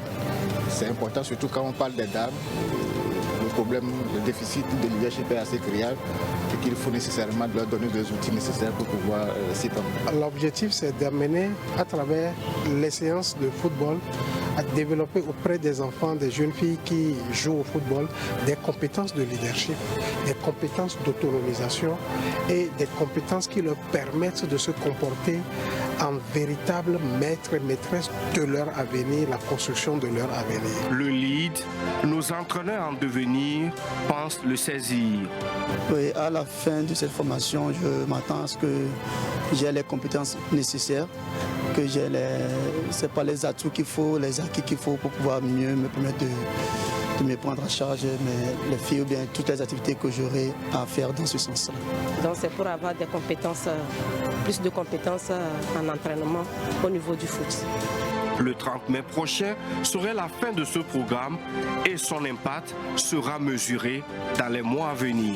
Speaker 17: C'est important, surtout quand on parle des dames. Le déficit de leadership est assez criard et qu'il faut nécessairement leur donner des outils nécessaires pour pouvoir s'y prendre.
Speaker 20: L'objectif, c'est d'amener à travers les séances de football à développer auprès des enfants, des jeunes filles qui jouent au football, des compétences de leadership, des compétences d'autonomisation et des compétences qui leur permettent de se comporter en véritable maître et maîtresse de leur avenir, la construction de leur avenir.
Speaker 16: Le lead, nos entraîneurs en devenir pensent le saisir.
Speaker 18: Oui, à la fin de cette formation, je m'attends à ce que j'ai les compétences nécessaires, que j'ai les atouts qu'il faut, les acquis qu'il faut pour pouvoir mieux me permettre de me prendre en charge les filles ou bien toutes les activités que j'aurai à faire dans ce sens-là.
Speaker 19: Donc c'est pour avoir des compétences, plus de compétences en entraînement au niveau du foot.
Speaker 16: Le 30 mai prochain serait la fin de ce programme et son impact sera mesuré dans les mois à venir.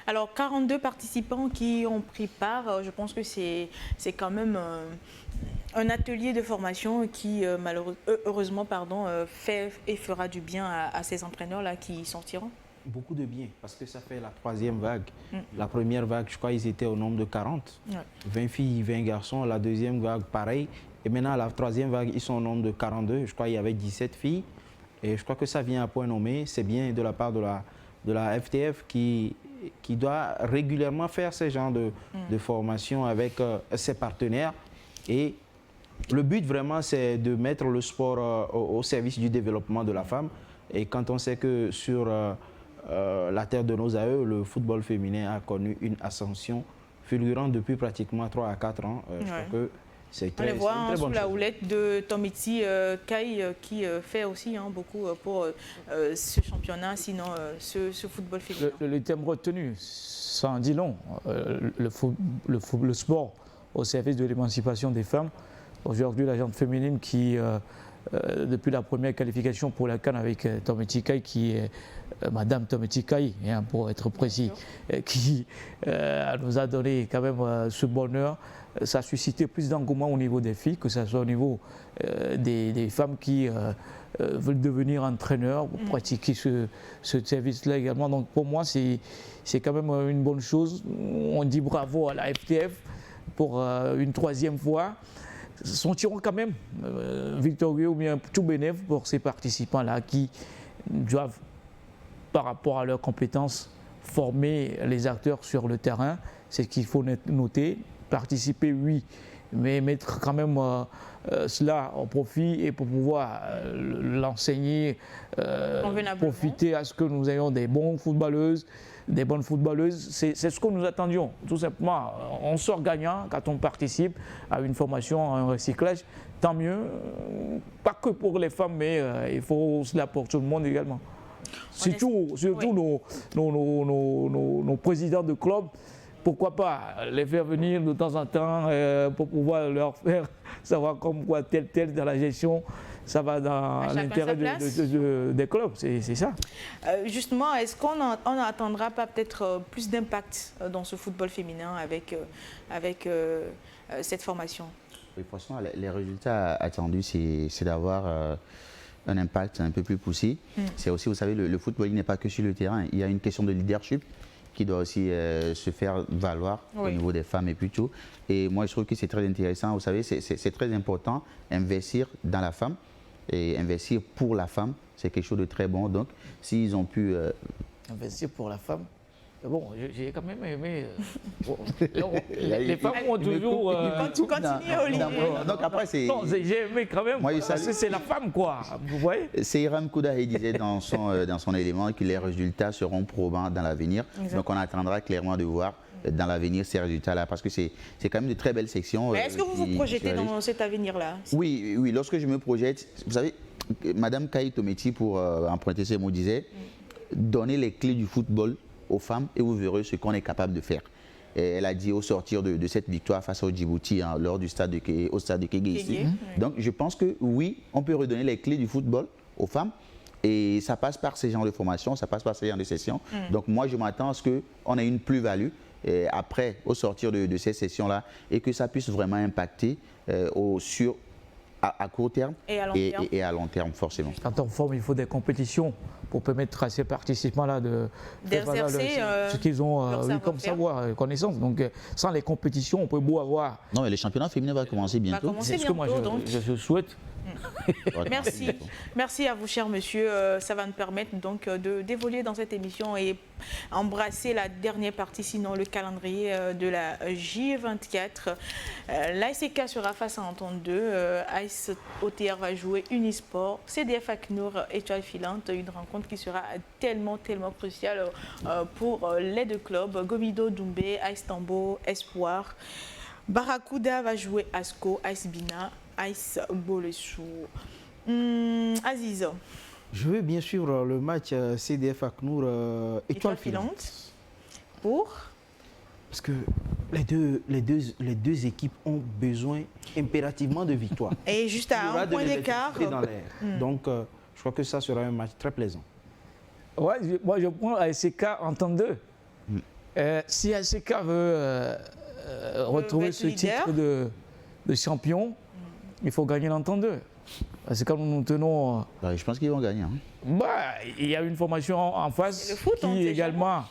Speaker 1: Alors 42 participants qui ont pris part, je pense que c'est quand même un atelier de formation qui heureusement fait et fera du bien à ces entraîneurs-là qui sortiront.
Speaker 2: Beaucoup de bien, parce que ça fait la troisième vague. La première vague, je crois, ils étaient au nombre de 40. 20 filles, 20 garçons. La deuxième vague, pareil. Et maintenant, la troisième vague, ils sont au nombre de 42. Je crois qu'il y avait 17 filles. Et je crois que ça vient à point nommé. C'est bien de la part de la FTF qui doit régulièrement faire ce genre de formation avec ses partenaires. Et le but, vraiment, c'est de mettre le sport au service du développement de la femme. Et quand on sait que sur la terre de nos aïeux, le football féminin a connu une ascension fulgurante depuis pratiquement 3 à 4 ans. Je crois que c'est très,
Speaker 1: on les voit
Speaker 2: très
Speaker 1: sous
Speaker 2: bonne
Speaker 1: la
Speaker 2: chose.
Speaker 1: houlette de Tomitsi Kai qui fait aussi beaucoup pour ce championnat, sinon ce football féminin.
Speaker 3: Le thème retenu, ça en dit long. Le sport au service de l'émancipation des femmes. Aujourd'hui, la gente féminine qui, depuis la première qualification pour la CAN avec Tomitsi Kai, qui est Madame Tomitsi Kai, pour être précis, qui nous a donné quand même ce bonheur. Ça a suscité plus d'engouement au niveau des filles, que ce soit au niveau des femmes qui veulent devenir entraîneurs, pour pratiquer ce service-là également. Donc pour moi, c'est quand même une bonne chose. On dit bravo à la FTF pour une troisième fois. Sentiront quand même victorieux ou bien tout bénéfice pour ces participants-là qui doivent, par rapport à leurs compétences, former les acteurs sur le terrain. C'est ce qu'il faut noter. Participer, oui, mais mettre quand même cela au profit et pour pouvoir l'enseigner, profiter à ce que nous ayons des bons footballeuses, des bonnes footballeuses. C'est ce que nous attendions, tout simplement. On sort gagnant quand on participe à une formation, à un recyclage. Tant mieux, pas que pour les femmes, mais il faut cela pour tout le monde également. Surtout nos présidents de club. Pourquoi pas les faire venir de temps en temps pour pouvoir leur faire savoir comme quoi tel dans la gestion, ça va dans l'intérêt des clubs, c'est ça.
Speaker 1: Justement, est-ce qu'on n'attendra pas peut-être plus d'impact dans ce football féminin avec cette formation?
Speaker 4: Oui, franchement, les résultats attendus, c'est d'avoir un impact un peu plus poussé. C'est aussi, vous savez, le football n'est pas que sur le terrain. Il y a une question de leadership qui doit aussi se faire valoir au niveau des femmes et puis tout. Et moi, je trouve que c'est très intéressant. Vous savez, c'est très important investir dans la femme et investir pour la femme. C'est quelque chose de très bon. Donc, s'ils ont pu...
Speaker 3: Investir pour la femme? Bon, j'ai quand même aimé. Les femmes ont toujours.
Speaker 1: Continuez, Olivier.
Speaker 4: Donc après, c'est.
Speaker 3: Non, j'ai aimé quand même. C'est la femme, quoi. Vous voyez.
Speaker 4: C'est Hiram Koudahi disait dans son élément que les résultats seront probants dans l'avenir. Donc on attendra clairement de voir dans l'avenir ces résultats-là, parce que c'est quand même de très belles sections.
Speaker 1: Est-ce que vous vous projetez dans cet avenir-là?
Speaker 4: Oui, lorsque je me projette, vous savez, Madame Kaï Tometi, pour emprunter ces mots, disait donnez les clés du football aux femmes et vous verrez ce qu'on est capable de faire. Et elle a dit au sortir de cette victoire face au Djibouti lors du stade au stade de Kégué ici. Donc je pense que oui, on peut redonner les clés du football aux femmes. Et ça passe par ces genres de formation, ça passe par ces genres de sessions. Donc moi, je m'attends à ce qu'on ait une plus-value après, au sortir de ces sessions-là, et que ça puisse vraiment impacter à court terme et à long terme, forcément.
Speaker 3: Quand on forme, il faut des compétitions pour permettre à ces participants-là de faire ce qu'ils ont eu comme savoir, connaissance. Donc, sans les compétitions, on peut beau avoir...
Speaker 4: Non, mais le championnat féminin va commencer bientôt.
Speaker 3: C'est ce que moi, je souhaite.
Speaker 1: Merci. Merci à vous, cher monsieur. Ça va nous permettre donc d'évoluer dans cette émission et embrasser la dernière partie, sinon le calendrier de la J24. L'ASK sera face à Anton 2. AS OTR va jouer Unisport. CDF ACNUR, Étoile Filante, une rencontre qui sera tellement cruciale pour les deux clubs. Gomido, Doumbé, AS Tambo, Espoir. Barracuda va jouer ASCO, AS Bina, AS Bolesou. Aziz.
Speaker 2: Je veux bien sûr le match CDF ACNUR Étoile Filante.
Speaker 1: Pour?
Speaker 2: Parce que les deux équipes ont besoin impérativement de victoire.
Speaker 1: Et juste à un point d'écart.
Speaker 2: Donc je crois que ça sera un match très plaisant.
Speaker 3: Ouais, moi je prends ASK en temps 2. Si ASK veut retrouver ce titre de champion, il faut gagner l'entente-deux. Parce que quand nous tenons...
Speaker 4: je pense qu'ils vont gagner.
Speaker 3: Il y a une formation en face qui également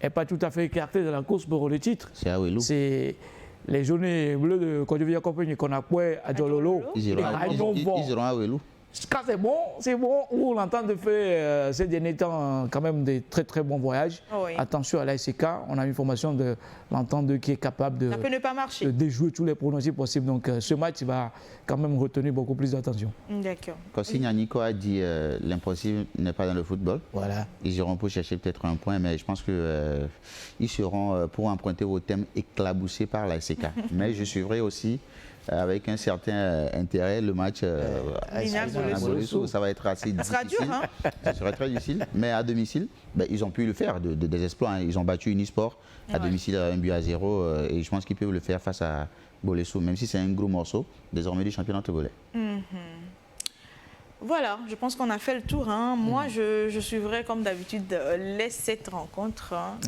Speaker 3: n'est pas tout à fait écartée de la course pour le titre.
Speaker 4: C'est Awelou.
Speaker 3: C'est les jaunes bleus de Côte d'Ivoire Compagnie qu'on a quoi à Djololo.
Speaker 4: Ils iront à Awelou.
Speaker 3: Quand c'est bon, ou l'entente fait ces derniers temps quand même des très bons voyages. Attention à l'ASK, on a une formation de l'entente qui est capable de,
Speaker 1: ça peut ne pas marcher.
Speaker 3: De déjouer tous les pronostics possibles. Donc ce match va quand même retenir beaucoup plus d'attention.
Speaker 1: D'accord.
Speaker 4: Quand Nico a dit l'impossible n'est pas dans le football,
Speaker 3: voilà.
Speaker 4: Ils iront pour chercher peut-être un point, mais je pense qu'ils seront, pour emprunter au thème, éclaboussés par l'ASK. Mais je suivrai aussi avec un certain intérêt le match à Bolesou. Ça va être assez difficile.
Speaker 1: Ça sera dur, hein?
Speaker 4: Ça sera très difficile, mais à domicile, ils ont pu le faire, des exploits. Hein. Ils ont battu Unisport à domicile à 1-0 et je pense qu'ils peuvent le faire face à Bolesou, même si c'est un gros morceau désormais du championnat togolais.
Speaker 1: Voilà, je pense qu'on a fait le tour. Hein. Moi, je suivrai comme d'habitude les 7 rencontres. Hein.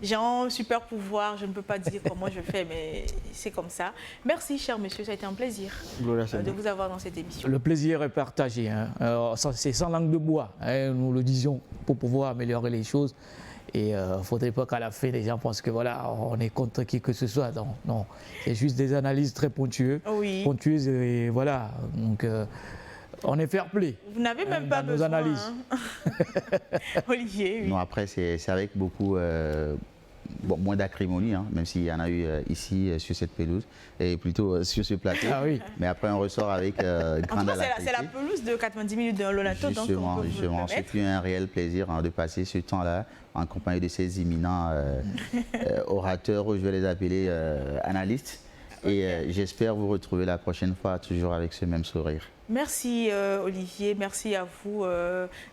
Speaker 1: J'ai un super pouvoir, je ne peux pas dire comment je fais, mais c'est comme ça. Merci, cher monsieur, ça a été un plaisir de vous avoir dans cette émission.
Speaker 3: Le plaisir est partagé. Hein. C'est sans langue de bois, hein, nous le disions, pour pouvoir améliorer les choses. Et il ne faudrait pas qu'à la fin, les gens pensent que voilà, on est contre qui que ce soit. Non, c'est juste des analyses très pointueuses et voilà. Donc, on est fair play.
Speaker 1: Vous n'avez même pas besoin.
Speaker 3: Nos analyses.
Speaker 1: Hein. Olivier, oui.
Speaker 4: Non, après, c'est avec beaucoup moins d'acrimonie, hein, même s'il y en a eu ici sur cette pelouse, et plutôt sur ce plateau. Mais après, on ressort avec grande alacrité.
Speaker 1: C'est la pelouse de 90 minutes de Lonato.
Speaker 4: Justement, c'est un réel plaisir de passer ce temps-là en compagnie de ces imminents orateurs, je vais les appeler analystes. Et j'espère vous retrouver la prochaine fois, toujours avec ce même sourire.
Speaker 1: Merci Olivier, merci à vous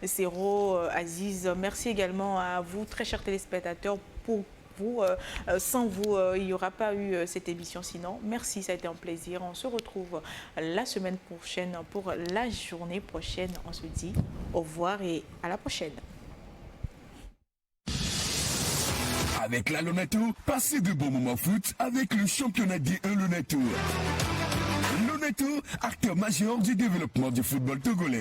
Speaker 1: Zéro, Aziz, merci également à vous très chers téléspectateurs pour vous. Sans vous, il n'y aura pas eu cette émission sinon. Merci, ça a été un plaisir. On se retrouve la semaine prochaine pour la journée prochaine. On se dit au revoir et à la prochaine.
Speaker 5: Avec la Lonato, passez de bons moments foot avec le championnat D1 Lonato. Lonato, acteur majeur du développement du football togolais.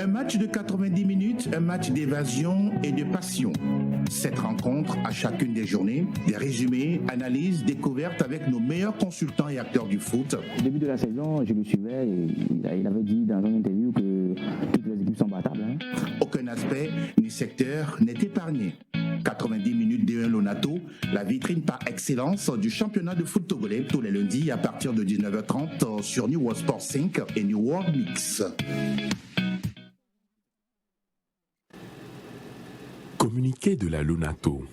Speaker 12: Un match de 90 minutes, un match d'évasion et de passion. 7 rencontres à chacune des journées, des résumés, analyses, découvertes avec nos meilleurs consultants et acteurs du foot.
Speaker 13: Au début de la saison, je le suivais et il avait dit dans une interview que toutes les équipes sont battables.
Speaker 12: Aucun aspect ni secteur n'est épargné. 90 minutes D1 Lonato, la vitrine par excellence du championnat de foot togolais tous les lundis à partir de 19h30 sur New World Sports 5 et New World Mix.
Speaker 14: Communiqué de la Lonato.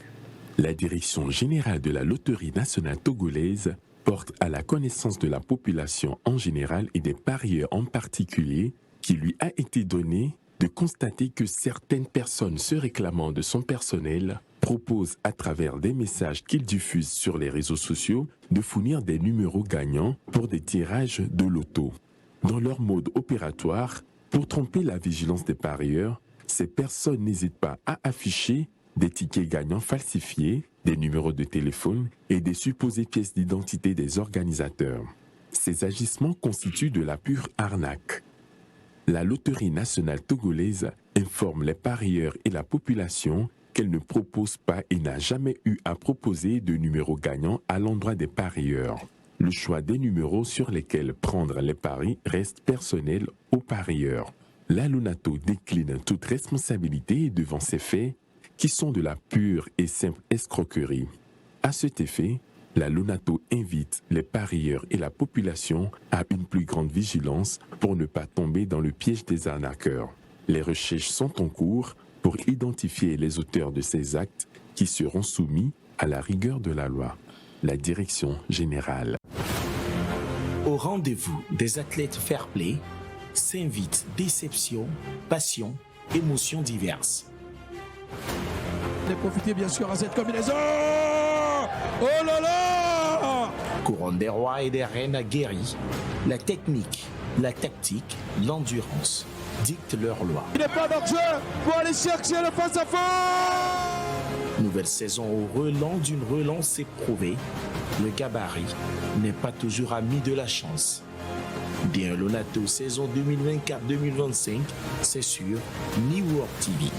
Speaker 14: La Direction générale de la Loterie nationale togolaise porte à la connaissance de la population en général et des parieurs en particulier qu'il lui a été donné de constater que certaines personnes se réclamant de son personnel proposent à travers des messages qu'ils diffusent sur les réseaux sociaux de fournir des numéros gagnants pour des tirages de loto. Dans leur mode opératoire, pour tromper la vigilance des parieurs, ces personnes n'hésitent pas à afficher des tickets gagnants falsifiés, des numéros de téléphone et des supposées pièces d'identité des organisateurs. Ces agissements constituent de la pure arnaque. La Loterie nationale togolaise informe les parieurs et la population qu'elle ne propose pas et n'a jamais eu à proposer de numéros gagnants à l'endroit des parieurs. Le choix des numéros sur lesquels prendre les paris reste personnel aux parieurs. La Lonato décline toute responsabilité devant ces faits qui sont de la pure et simple escroquerie. À cet effet, la Lonato invite les parieurs et la population à une plus grande vigilance pour ne pas tomber dans le piège des arnaqueurs. Les recherches sont en cours pour identifier les auteurs de ces actes qui seront soumis à la rigueur de la loi. La Direction générale.
Speaker 15: Au rendez-vous des athlètes fair-play s'invitent déception, passion, émotions diverses.
Speaker 9: Profitez bien sûr à cette combinaison. Oh là là!
Speaker 15: Couronne des rois et des reines aguerris, la technique, la tactique, l'endurance dictent leur loi.
Speaker 9: Il n'est pas d'enjeu pour aller chercher le face-à-face.
Speaker 15: Nouvelle saison au relent d'une relance éprouvée. Le gabarit n'est pas toujours ami de la chance. D1 Lonato saison 2024-2025, c'est sur New World TV.